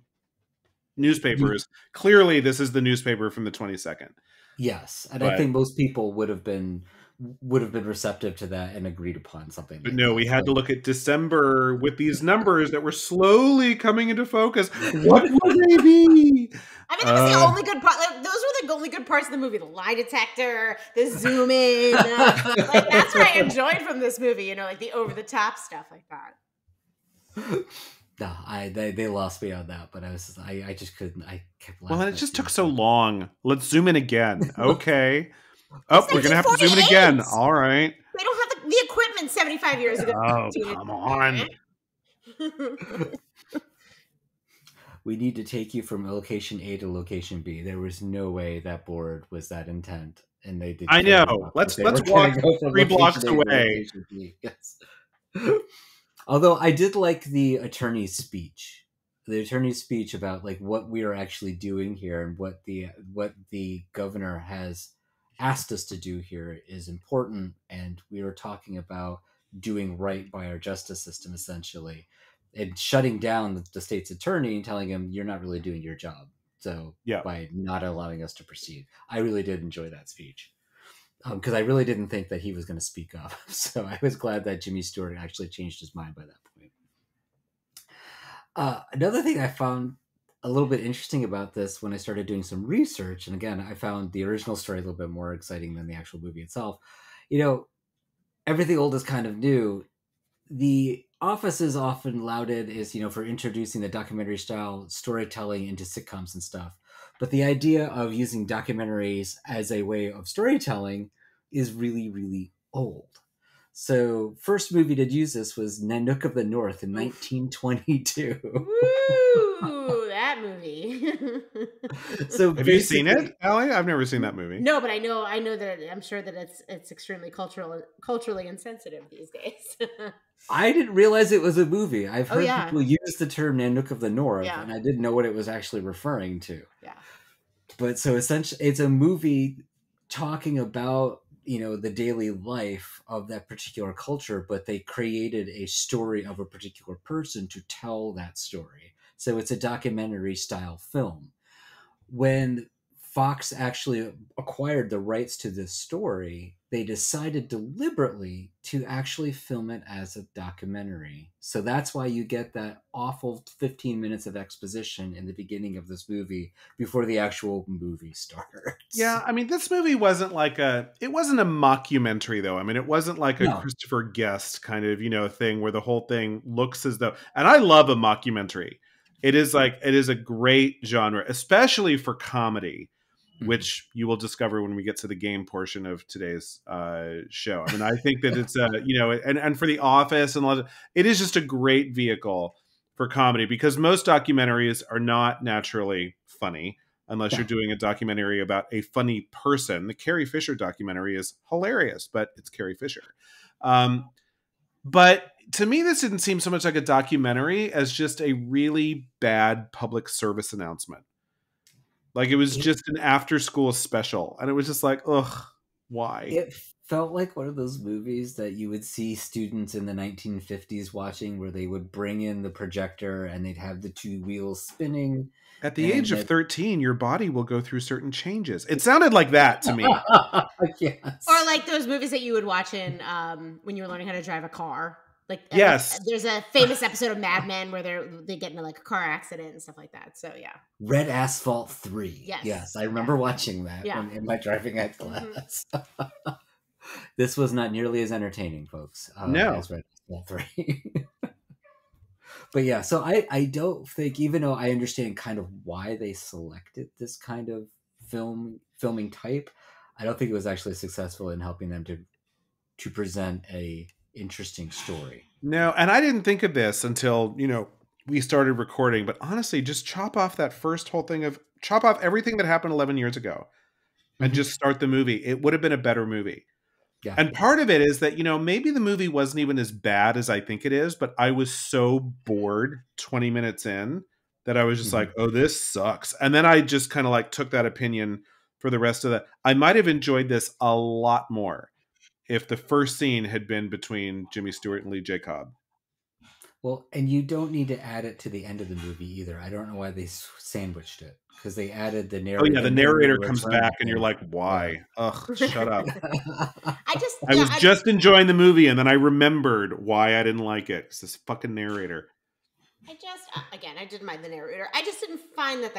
newspapers. Clearly, this is the newspaper from the 22nd." Yes, and I But think most people would have been receptive to that and agreed upon something But like no, that. we had to So look at December with these numbers that were slowly coming into focus. What will they be? I mean, that was the only good part. Like, those were the only good parts of the movie: the lie detector, the zoom in. Like that's what I enjoyed from this movie. You know, like the over the top stuff like that. no, they lost me on that, but I just couldn't. I kept laughing. Well, and it at just took things. so long. Let's zoom in again. Okay. It's We're gonna have to zoom in 1948. again. All right. They don't have the equipment 75 years ago. Oh, come on. We need to take you from location A to location B. There was no way that board was that intent, and they did. I know. Let's walk 3 blocks away. Location B. Yes. Although I did like the attorney's speech. The attorney's speech about like what we are actually doing here and what the governor has asked us to do here is important, and we were talking about doing right by our justice system essentially, and shutting down the state's attorney and telling him you're not really doing your job. So Yeah. by not allowing us to proceed, I really did enjoy that speech because I really didn't think that he was going to speak up. So I was glad that Jimmy Stewart actually changed his mind by that point. Another thing I found a little bit interesting about this when I started doing some research, and again, I found the original story a little bit more exciting than the actual movie itself. You know, everything old is kind of new. The Office is often lauded as, you know, for introducing the documentary style storytelling into sitcoms and stuff. But the idea of using documentaries as a way of storytelling is really, really old. So, first movie to use this was Nanook of the North in 1922. Woo, that movie. So Have you seen it, Allie? I've never seen that movie. No, but I know that I'm sure that it's extremely culturally insensitive these days. I didn't realize it was a movie. I've heard yeah. people use the term Nanook of the North, Yeah. and I didn't know what it was actually referring to. Yeah. But so essentially, it's a movie talking about, you know, the daily life of that particular culture, but they created a story of a particular person to tell that story. So it's a documentary style film. When Fox actually acquired the rights to this story, they decided deliberately to actually film it as a documentary. So that's why you get that awful 15 minutes of exposition in the beginning of this movie before the actual movie starts. Yeah, I mean, this movie wasn't it wasn't a mockumentary though. I mean, it wasn't like a Christopher Guest kind of, you know, thing where the whole thing looks as though, and I love a mockumentary. It is a great genre, especially for comedy, which you will discover when we get to the game portion of today's show. I mean, I think that it's you know, and for The Office and it is just a great vehicle for comedy, because most documentaries are not naturally funny unless you're doing a documentary about a funny person. The Carrie Fisher documentary is hilarious, but it's Carrie Fisher. But to me, this didn't seem so much like a documentary as just a really bad public service announcement. Like it was just an after-school special, and it was just like, ugh, why? It felt like one of those movies that you would see students in the 1950s watching, where they would bring in the projector and they'd have the two wheels spinning. At the age of 13, your body will go through certain changes. It sounded like that to me. Yes. Or like those movies that you would watch in when you were learning how to drive a car. Like yes, there's a famous episode of Mad Men where they get into like a car accident and stuff like that. So yeah, Red Asphalt 3. Yes, I remember watching that in my driving ed class. Mm-hmm. This was not nearly as entertaining, folks. No, as Red Asphalt 3. But yeah, so I don't think, even though I understand kind of why they selected this kind of filming type, I don't think it was actually successful in helping them to present a interesting story. No, and I didn't think of this until, we started recording, but honestly, just chop off that first whole thing chop off everything that happened 11 years ago and just start the movie. It would have been a better movie. Yeah. And part of it is that, maybe the movie wasn't even as bad as I think it is, but I was so bored 20 minutes in that I was just like, oh, this sucks. And then I just kind of like took that opinion for the rest of the. I might have enjoyed this a lot more if the first scene had been between Jimmy Stewart and Lee J. Cobb. Well, and you don't need to add it to the end of the movie either. I don't know why they sandwiched it, because they added the narrator. Oh yeah, the narrator comes back and you're like, why? Yeah. Ugh, shut up. I was just enjoying the movie and then I remembered why I didn't like it. It's this fucking narrator. I didn't mind the narrator. I just didn't find that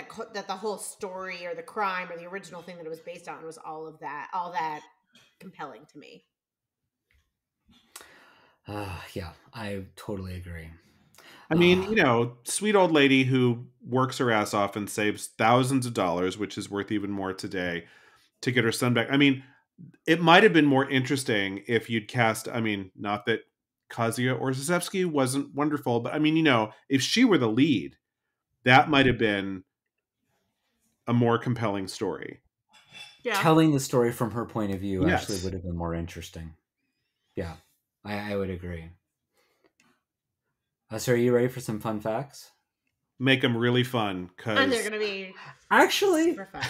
the whole story or the crime or the original thing that it was based on was all that compelling to me. Yeah, I totally agree. I mean, sweet old lady who works her ass off and saves thousands of dollars, which is worth even more today, to get her son back. I mean, it might have been more interesting if you'd cast, not that Kazia Orzeszewski wasn't wonderful, but if she were the lead, that might have been a more compelling story. Yeah. Telling the story from her point of view actually would have been more interesting. Yeah, I would agree. So are you ready for some fun facts? Make them really fun, and they're going to be actually super fun.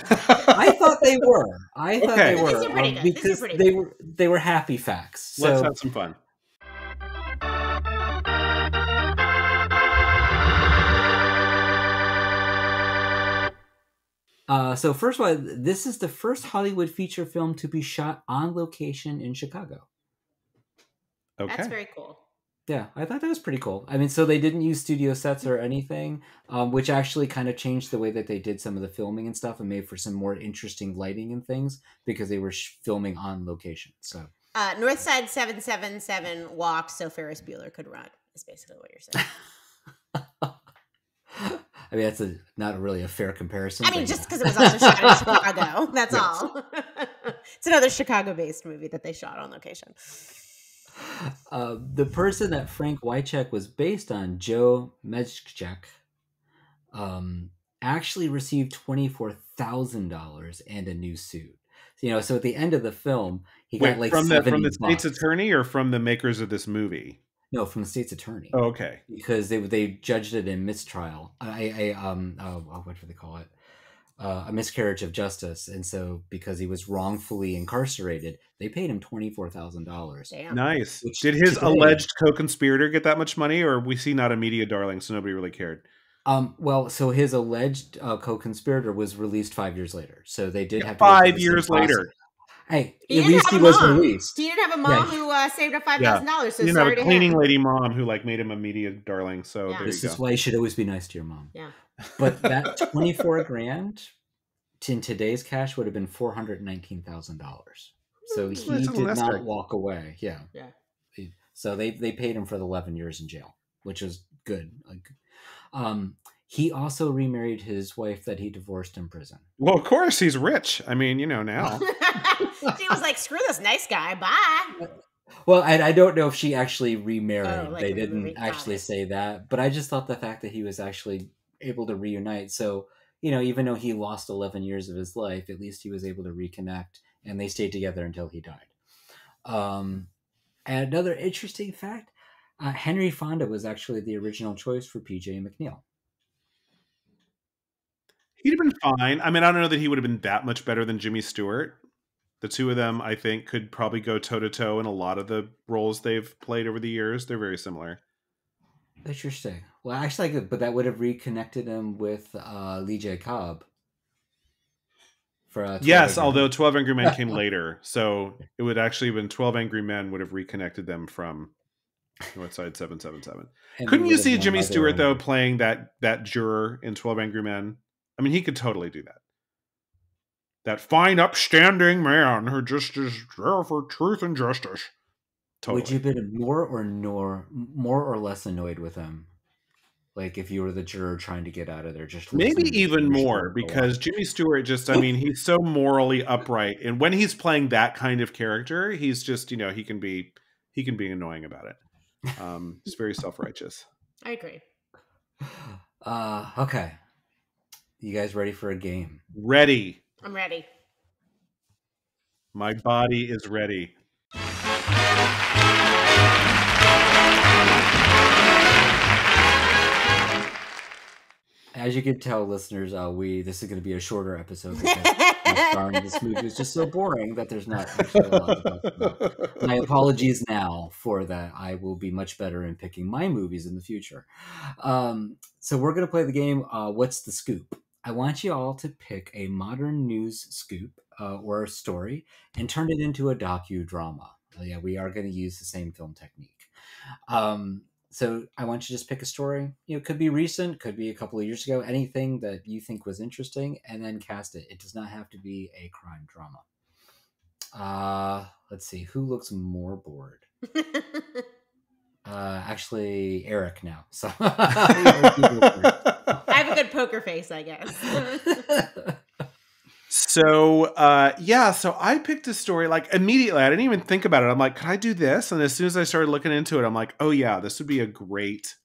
I thought they were. They were. These are pretty good. Because they were happy facts. So let's have some fun. So first of all, this is the first Hollywood feature film to be shot on location in Chicago. Okay. That's very cool. Yeah, I thought that was pretty cool. I mean, so they didn't use studio sets or anything, which actually kind of changed the way that they did some of the filming and stuff and made for some more interesting lighting and things because they were filming on location. So Northside 777 walked so Ferris Bueller could run is basically what you're saying. I mean, that's not really a fair comparison. I mean, just because it was also shot in Chicago. That's all. It's another Chicago-based movie that they shot on location. The person that Frank Wycheck was based on, Joe Mejczak, actually received $24,000 and a new suit. So at the end of the film, he got like from the state's bucks. attorney or from the makers of this movie. No, from the state's attorney. Oh, okay. Because they judged it in mistrial. What do they call it? A miscarriage of justice, and so because he was wrongfully incarcerated, they paid him $24,000. Nice. Did his alleged co-conspirator get that much money, or was he not a media darling, so nobody really cared? Well, so his alleged co-conspirator was released 5 years later, so they did have to 5 years later. Hey, at least he was released. He didn't have a mom who saved up $5,000. So he didn't have a cleaning lady mom who made him a media darling. So there this you go. is why you should always be nice to your mom. Yeah. But that $24,000 in today's cash would have been $419,000. So he did not walk away. Yeah. So they paid him for the 11 years in jail, which was good. He also remarried his wife that he divorced in prison. Well, of course, he's rich. I mean, now. She was like, screw this nice guy. Bye. Well, I don't know if she actually remarried. Like they didn't actually say that. But I just thought the fact that he was actually able to reunite. So, even though he lost 11 years of his life, at least he was able to reconnect. And they stayed together until he died. And another interesting fact, Henry Fonda was actually the original choice for PJ McNeil. He'd have been fine. I mean, I don't know that he would have been that much better than Jimmy Stewart. The two of them, I think, could probably go toe-to-toe in a lot of the roles they've played over the years. They're very similar. Interesting. Well, actually, but that would have reconnected him with Lee J. Cobb. Yes, although 12 Angry Men came later. So it would actually have been 12 Angry Men would have reconnected them from Northside 777. Couldn't you see Jimmy Stewart, though, playing that juror in 12 Angry Men? I mean, he could totally do that. That fine, upstanding man who just is there for truth and justice. Totally. Would you have been more or less annoyed with him? Like if you were the juror trying to get out of there, just Maybe listening to even Jimmy more, Stewart go on. because Jimmy Stewart just, I mean, he's so morally upright. And when he's playing that kind of character, he's just, you know, he can be annoying about it. He's very self-righteous. I agree. Okay. You guys ready for a game? Ready. I'm ready. My body is ready. As you can tell, listeners, this is going to be a shorter episode because this movie is just so boring that there's not actually a lot to talk about. My apologies now for that. I will be much better in picking my movies in the future. So we're going to play the game, What's the Scoop? I want you all to pick a modern news scoop or a story and turn it into a docudrama. Yeah, we are going to use the same film technique. So I want you to just pick a story. You know, it could be recent, could be a couple of years ago, anything that you think was interesting, and then cast it. It does not have to be a crime drama. Let's see, who looks more bored? Actually, Eric now. So I have a good poker face, I guess. So I picked a story like immediately. I didn't even think about it. I'm like, could I do this? And as soon as I started looking into it, I'm like, oh yeah, this would be a great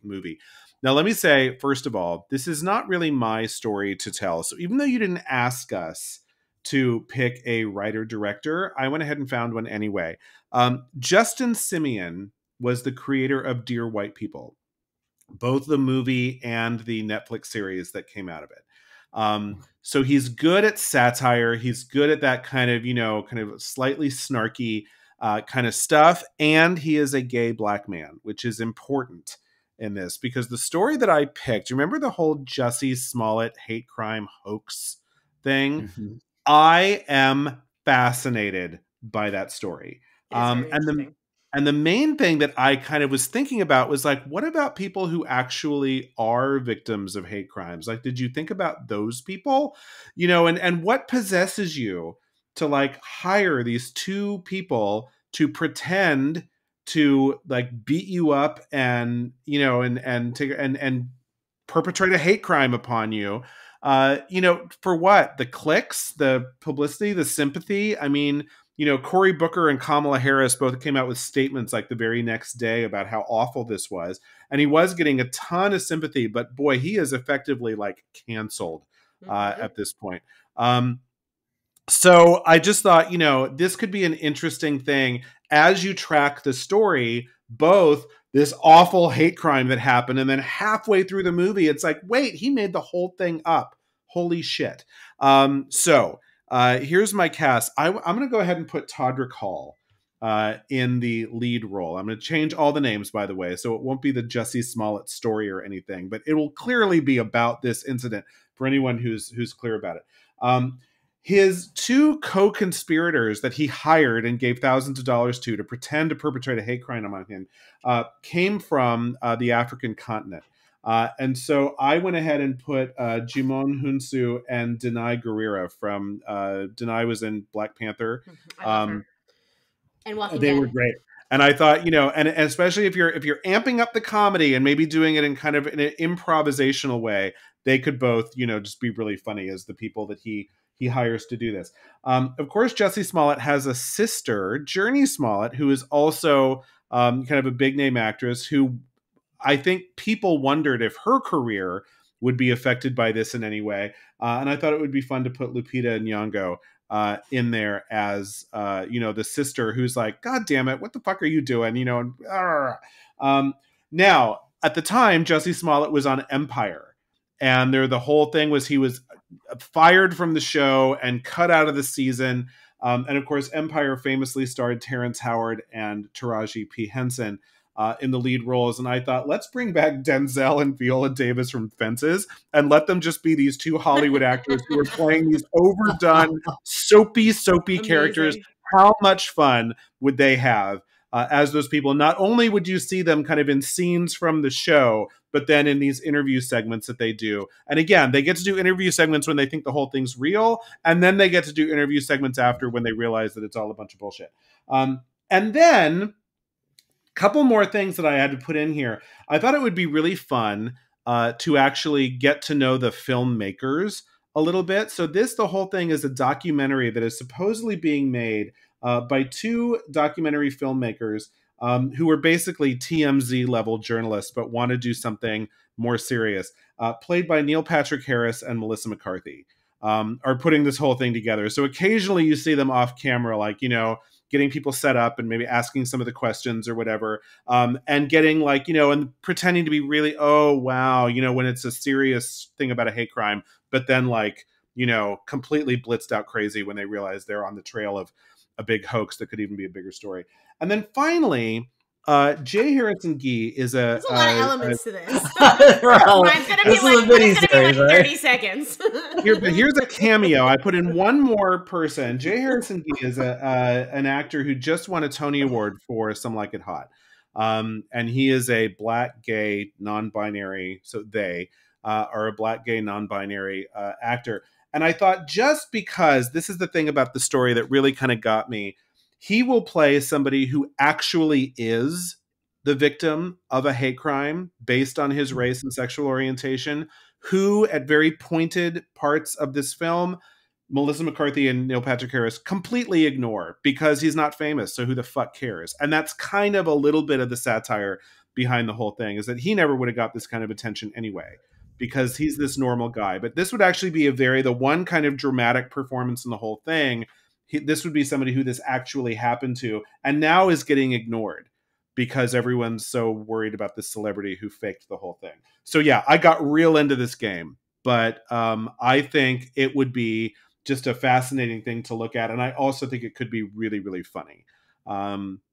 movie. Now, let me say, first of all, this is not really my story to tell. So even though you didn't ask us to pick a writer-director, I went ahead and found one anyway. Justin Simeon was the creator of Dear White People, both the movie and the Netflix series that came out of it. So he's good at satire. He's good at that kind of, you know, kind of slightly snarky kind of stuff. And he is a gay black man, which is important in this because the story that I picked, remember the whole Jussie Smollett hate crime hoax thing? Mm-hmm. I am fascinated by that story. And the main thing that I kind of was thinking about was like, what about people who actually are victims of hate crimes? Like, did you think about those people? You know, and what possesses you to like hire these two people to pretend to like beat you up and, you know, and perpetrate a hate crime upon you? You know, for what? The clicks, the publicity, the sympathy? I mean, you know, Cory Booker and Kamala Harris both came out with statements like the very next day about how awful this was. And he was getting a ton of sympathy, but boy, he is effectively like canceled at this point. So I just thought, you know, this could be an interesting thing as you track the story, both this awful hate crime that happened. And then halfway through the movie, it's like, wait, he made the whole thing up. Holy shit. Here's my cast. I'm going to go ahead and put Todrick Hall in the lead role. I'm going to change all the names, by the way, so it won't be the Jussie Smollett story or anything, but it will clearly be about this incident for anyone who's clear about it. His two co-conspirators that he hired and gave thousands of dollars to pretend to perpetrate a hate crime on him came from the African continent. And so I went ahead and put Jimon Hunsu and Denai Guerrera from Denai was in Black Panther. I love her. And Walking They Dead. were great. And I thought, you know, and especially if you're amping up the comedy and maybe doing it in kind of an improvisational way, they could both, you know, just be really funny as the people that he hires to do this. Of course, Jussie Smollett has a sister, Journey Smollett, who is also kind of a big name actress who I think people wondered if her career would be affected by this in any way. And I thought it would be fun to put Lupita Nyong'o in there as, you know, the sister who's like, God damn it, what the fuck are you doing? You know, and, now, at the time, Jussie Smollett was on Empire. And the whole thing was he was fired from the show and cut out of the season. And of course, Empire famously starred Terrence Howard and Taraji P. Henson in the lead roles. And I thought, let's bring back Denzel and Viola Davis from Fences and let them just be these two Hollywood actors who are playing these overdone, soapy characters. How much fun would they have as those people? Not only would you see them kind of in scenes from the show, but then in these interview segments that they do. And again, they get to do interview segments when they think the whole thing's real. And then they get to do interview segments after when they realize that it's all a bunch of bullshit. And then Couple more things that I had to put in here. I thought it would be really fun to actually get to know the filmmakers a little bit. So the whole thing is a documentary that is supposedly being made by two documentary filmmakers who are basically TMZ level journalists, but want to do something more serious, played by Neil Patrick Harris and Melissa McCarthy, are putting this whole thing together. So occasionally you see them off camera, like, getting people set up and maybe asking some of the questions or whatever, and getting and pretending to be really, oh, wow, when it's a serious thing about a hate crime, but then completely blitzed out crazy when they realize they're on the trail of a big hoax that could even be a bigger story. And then finally, J. Harrison Gee is There's a lot of elements to this. Mine's gonna be like 30 seconds. Here's a cameo. I put in one more person. J. Harrison Gee is an actor who just won a Tony Award for Some Like It Hot. And he is a black, gay, non-binary, so they are a black, gay, non-binary actor. And I thought, just because this is the thing about the story that really kind of got me, he will play somebody who actually is the victim of a hate crime based on his race and sexual orientation, who at very pointed parts of this film, Melissa McCarthy and Neil Patrick Harris completely ignore because he's not famous. So who the fuck cares? And that's kind of a little bit of the satire behind the whole thing, is that he never would have got this kind of attention anyway, because he's this normal guy. But this would actually be the one kind of dramatic performance in the whole thing. This would be somebody who this actually happened to and now is getting ignored because everyone's so worried about this celebrity who faked the whole thing. So yeah, I got real into this game, but I think it would be just a fascinating thing to look at. And I also think it could be really, really funny.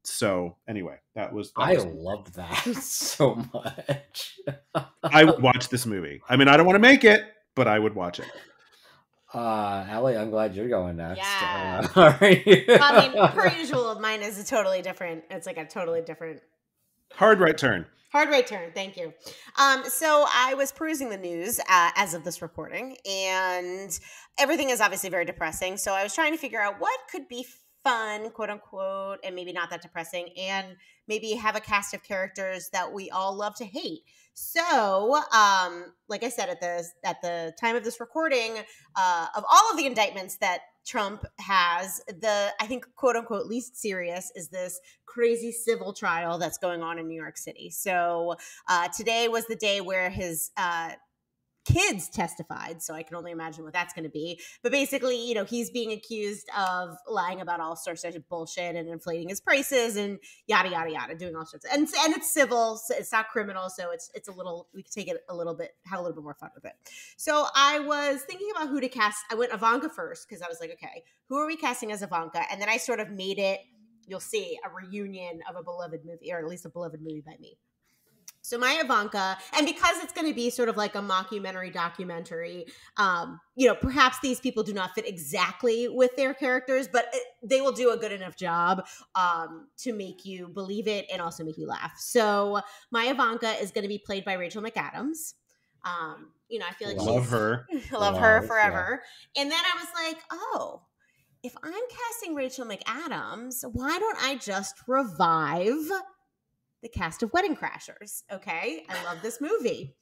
So anyway, I love that so much. I would watch this movie. I mean, I don't want to make it, but I would watch it. Allie, I'm glad you're going next. Yeah. All right. I mean, per usual, mine is it's like a totally different. Hard right turn. Thank you. So I was perusing the news as of this recording, and everything is obviously very depressing. So I was trying to figure out what could be fun, quote unquote, and maybe not that depressing, and maybe have a cast of characters that we all love to hate. So, like I said, at the time of this recording, of all of the indictments that Trump has, I think, quote unquote, least serious is this crazy civil trial that's going on in New York City. So today was the day where his kids testified, so I can only imagine what that's going to be. But basically, he's being accused of lying about all sorts of bullshit and inflating his prices and yada yada yada, doing all sorts of, and it's civil, so it's not criminal, so it's a little, we can take it a little bit, have a little bit more fun with it. So I was thinking about who to cast. I went Ivanka first because I was like, okay, who are we casting as Ivanka? And then I sort of made it, you'll see, a reunion of a beloved movie, or at least a beloved movie by me. So my Ivanka, and because it's going to be sort of like a mockumentary documentary, perhaps these people do not fit exactly with their characters, but they will do a good enough job to make you believe it and also make you laugh. So my Ivanka is going to be played by Rachel McAdams. I feel like love her. love her forever. Yeah. And then I was like, oh, if I'm casting Rachel McAdams, why don't I just revive the cast of Wedding Crashers? Okay, I love this movie.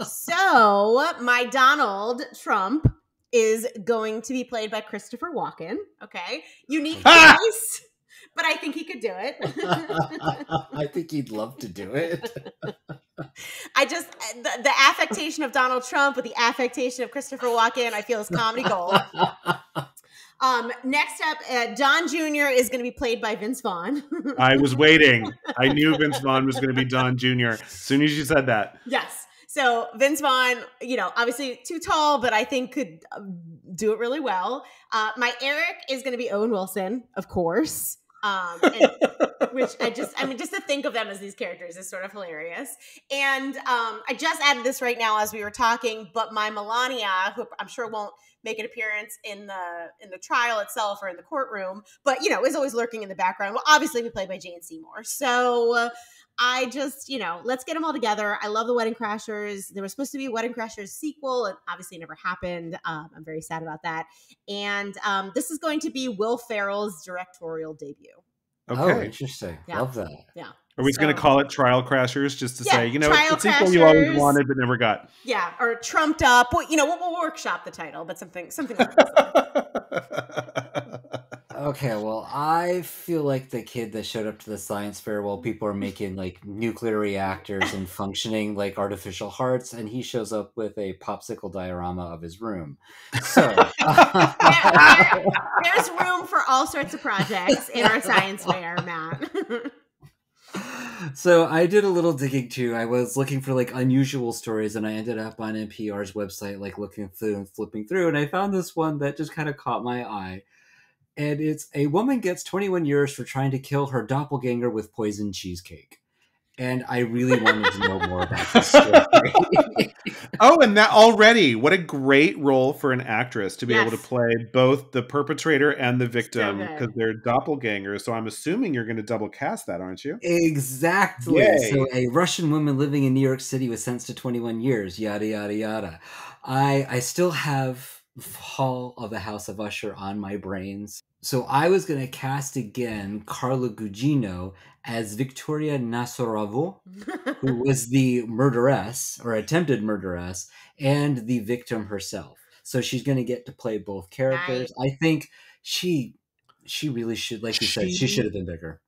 So my Donald Trump is going to be played by Christopher Walken. Okay, unique choice, but I think he could do it. I think he'd love to do it. I just, the affectation of Donald Trump with the affectation of Christopher Walken, I feel is comedy gold. Next up, Don Jr. is going to be played by Vince Vaughn. I was waiting. I knew Vince Vaughn was going to be Don Jr. as soon as you said that. Yes. So Vince Vaughn, obviously too tall, but I think could do it really well. My Eric is going to be Owen Wilson, of course. Which just to think of them as these characters is sort of hilarious. And I just added this right now as we were talking, but my Melania, who I'm sure won't make an appearance in the trial itself or in the courtroom, but is always lurking in the background, will obviously be played by Jane Seymour. So I just, let's get them all together. I love the Wedding Crashers. There was supposed to be a Wedding Crashers sequel, and obviously it never happened. I'm very sad about that. And this is going to be Will Ferrell's directorial debut. Okay. Oh, interesting. Yeah. Love that. Yeah. Are we going to call it Trial Crashers just to say, it's Trial the sequel you always Crashers. wanted but never got? Yeah, or Trumped Up. Well, we'll workshop the title, but something like that. Okay, well, I feel like the kid that showed up to the science fair while people are making like nuclear reactors and functioning like artificial hearts, and he shows up with a popsicle diorama of his room. So there's room for all sorts of projects in our science fair, Matt. So I did a little digging too. I was looking for like unusual stories, and I ended up on NPR's website, like looking through and flipping through, and I found this one that just kind of caught my eye. And it's a woman gets 21 years for trying to kill her doppelganger with poisoned cheesecake. And I really wanted to know more about this story. Oh, and that already, what a great role for an actress to be able to play both the perpetrator and the victim, because they're doppelgangers. So I'm assuming you're going to double cast that, aren't you? Exactly. Yay. So a Russian woman living in New York City was sentenced to 21 years, yada, yada, yada. I still have Hall of the House of Usher on my brains. So I was going to cast again Carla Gugino as Victoria Nasorovo, who was the murderess or attempted murderess and the victim herself. So she's going to get to play both characters. Nice. I think she really should, like you said, she should have been bigger.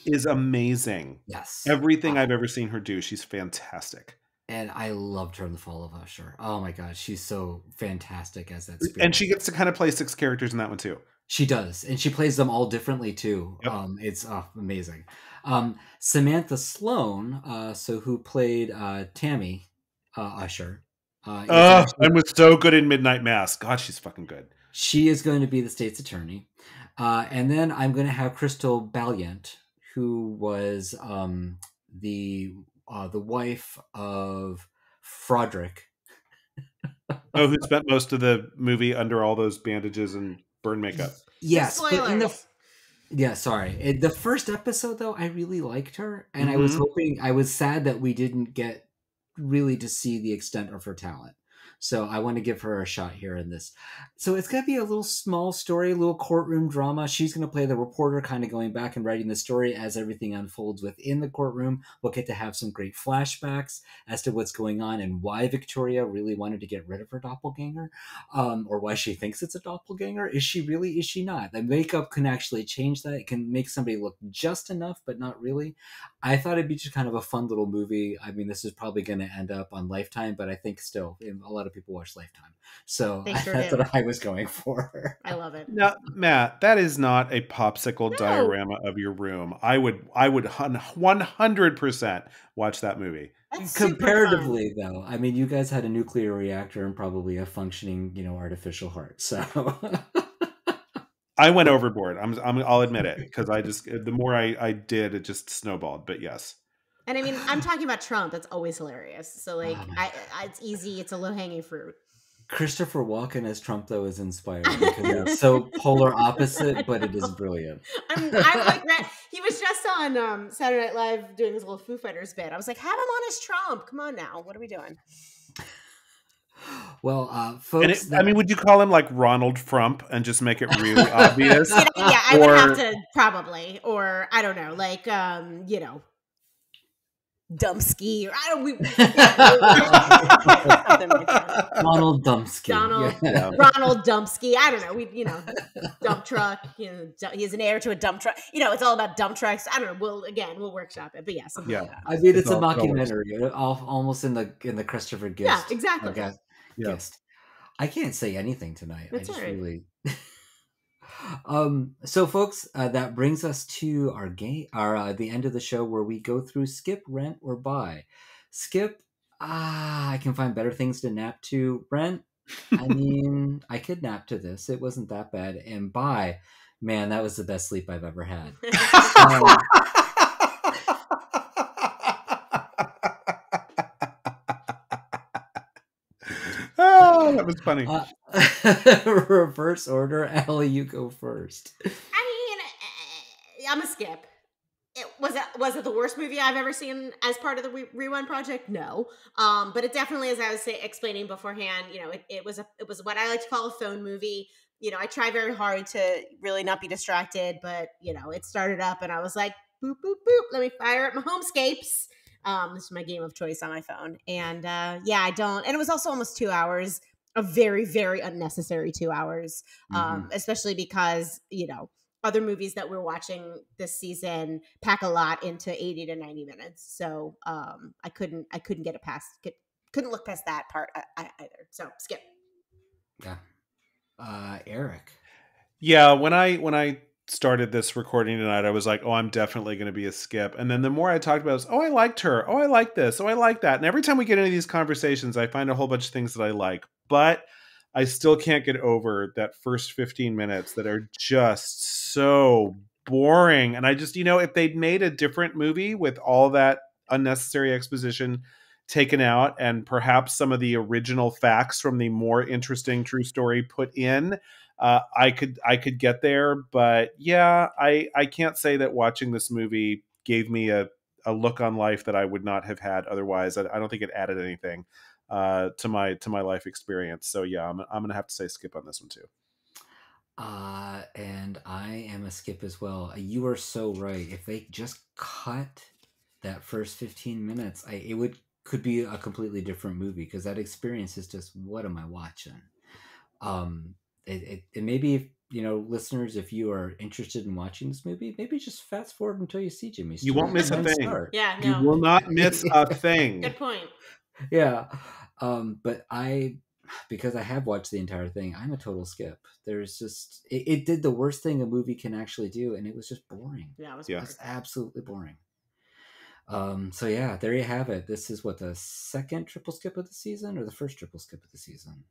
Is amazing. Yes. Everything I've ever seen her do, she's fantastic. And I loved her in The Fall of Usher. Oh my God, she's so fantastic as that spirit. And she gets to kind of play 6 characters in that one too. She does, and she plays them all differently too. Yep. It's amazing. Samantha Sloan, who played Tammy Usher. And was so good in Midnight Mass. God, she's fucking good. She is going to be the state's attorney. And then I'm going to have Crystal Balliant, who was the wife of Froderick. Who spent most of the movie under all those bandages and burn makeup. Yes. But the first episode, though, I really liked her. And I was sad that we didn't get really to see the extent of her talent. So I want to give her a shot here in this. So it's going to be a little small story, a little courtroom drama. She's going to play the reporter, kind of going back and writing the story as everything unfolds within the courtroom. We'll get to have some great flashbacks as to what's going on and why Victoria really wanted to get rid of her doppelganger, or why she thinks it's a doppelganger. Is she really? Is she not? The makeup can actually change that. It can make somebody look just enough, but not really. I thought it'd be just kind of a fun little movie. I mean, this is probably going to end up on Lifetime, but I think still a lot of people watch Lifetime. So that's what I was going for. I love it. Now, Matt, that is not a popsicle diorama of your room. I would 100% watch that movie. That's comparatively, though, I mean, you guys had a nuclear reactor and probably a functioning, artificial heart. So I went overboard. I'll admit it, because the more I did, it just snowballed. But yes. And I mean, I'm talking about Trump. That's always hilarious. So like, it's easy. It's a low hanging fruit. Christopher Walken as Trump, though, is inspiring because it's so polar opposite, but it is brilliant. I'm like, he was just on Saturday Night Live doing his little Foo Fighters bit. I was like, have him on as Trump. Come on now. What are we doing? Well, folks. Would you call him like Ronald Trump and just make it really obvious? I would have to probably, or I don't know, like, Dumpsky, or I don't. Ronald Dumpsky. Ronald Dumpsky. I don't know. Dump truck. He's an heir to a dump truck. It's all about dump trucks. I don't know. We'll workshop it. But yeah, something like that. I mean, it's a mockumentary, almost in the Christopher Guest. Yeah, exactly. Guest. I can't say anything tonight. That's really. So folks, that brings us to the end of the show, where we go through skip, rent, or buy. Skip, I can find better things to nap to. Rent, I mean, I could nap to this. It wasn't that bad. And buy, man, that was the best sleep I've ever had. Oh, that was funny. Reverse order. Allie, you go first. I mean, I'm a skip. Was it the worst movie I've ever seen as part of the Rewind Project? No. But it definitely, as I was explaining beforehand, it was what I like to call a phone movie. I try very hard to really not be distracted, but it started up and I was like, boop, boop, boop. Let me fire up my Homescapes. This is my game of choice on my phone. And yeah, I don't. And it was also almost 2 hours, a very, very unnecessary 2 hours, especially because, you know, other movies that we're watching this season pack a lot into 80 to 90 minutes. So I couldn't get it past, couldn't look past that part either. So skip. Yeah. Eric. Yeah, when I started this recording tonight, I was like, oh, I'm definitely going to be a skip. And then the more I talked about it, was, oh, I liked her. Oh, I like this. Oh, I like that. And every time we get into these conversations, I find a whole bunch of things that I like. But I still can't get over that first 15 minutes that are just so boring. And I just, you know, if they'd made a different movie with all that unnecessary exposition taken out and perhaps some of the original facts from the more interesting true story put in, I could get there. But yeah, I can't say that watching this movie gave me a look on life that I would not have had otherwise. I don't think it added anything to my life experience. So yeah, I'm gonna have to say skip on this one too. And I am a skip as well. You are so right. If they just cut that first 15 minutes, could be a completely different movie, because that experience is just, what am I watching? It maybe, you know, listeners, if you are interested in watching this movie, maybe just fast forward until you see Jimmy Stewart. You won't miss a thing. Start. Yeah, no. You will not miss a thing. Good point. Yeah. But because I have watched the entire thing, I'm a total skip. There's just, it did the worst thing a movie can actually do, and it was just boring. Yeah, it was Just absolutely boring. So yeah, there you have it. This is what, the second triple skip of the season, or the first triple skip of the season?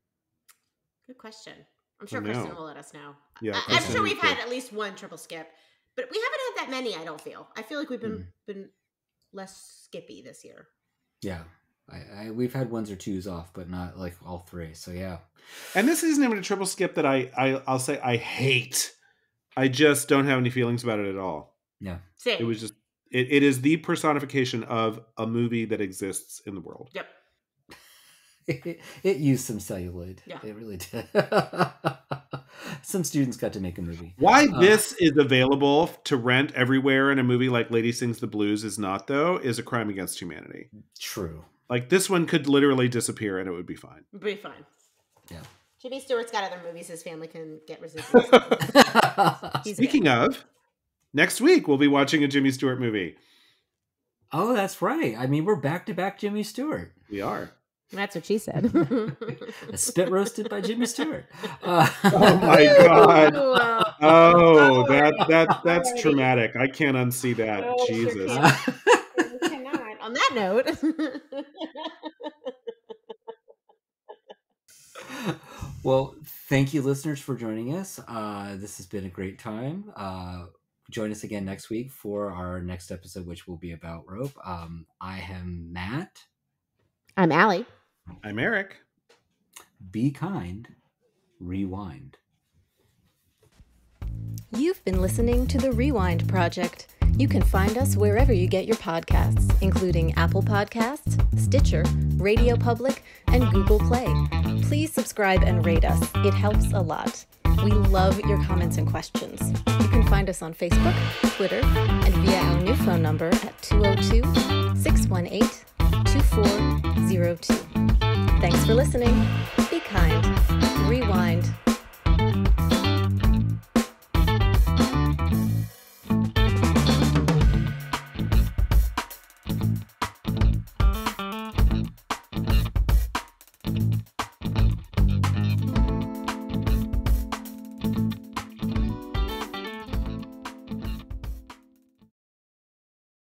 Good question. I'm sure Kristen will let us know. Yeah, I'm sure we've had at least one triple skip, but we haven't had that many. I don't feel. I feel like we've been less skippy this year. Yeah, we've had ones or twos off, but not like all three. So yeah. And this isn't even a triple skip that I'll say I hate. I just don't have any feelings about it at all. Yeah, same. It was just it is the personification of a movie that exists in the world. Yep. It used some celluloid. Yeah. It really did. Some students got to make a movie. Why this is available to rent everywhere in a movie like Lady Sings the Blues is not, though, is a crime against humanity. True. Like, this one could literally disappear and it would be fine. It'd be fine. Yeah. Jimmy Stewart's got other movies his family can get residuals. Speaking of, next week we'll be watching a Jimmy Stewart movie. Oh, that's right. I mean, we're back-to-back Jimmy Stewart. We are. That's what she said. A spit roasted by Jimmy Stewart. Oh my God! Oh, that's traumatic. I can't unsee that. Oh, Jesus. You cannot. On that note. Well, thank you, listeners, for joining us. This has been a great time. Join us again next week for our next episode, which will be about Rope. I am Matt. I'm Allie. I'm Eric. Be kind. Rewind. You've been listening to The Rewind Project. You can find us wherever you get your podcasts, including Apple Podcasts, Stitcher, Radio Public, and Google Play. Please subscribe and rate us. It helps a lot. We love your comments and questions. You can find us on Facebook, Twitter, and via our new phone number at 202-618-2402. Thanks for listening.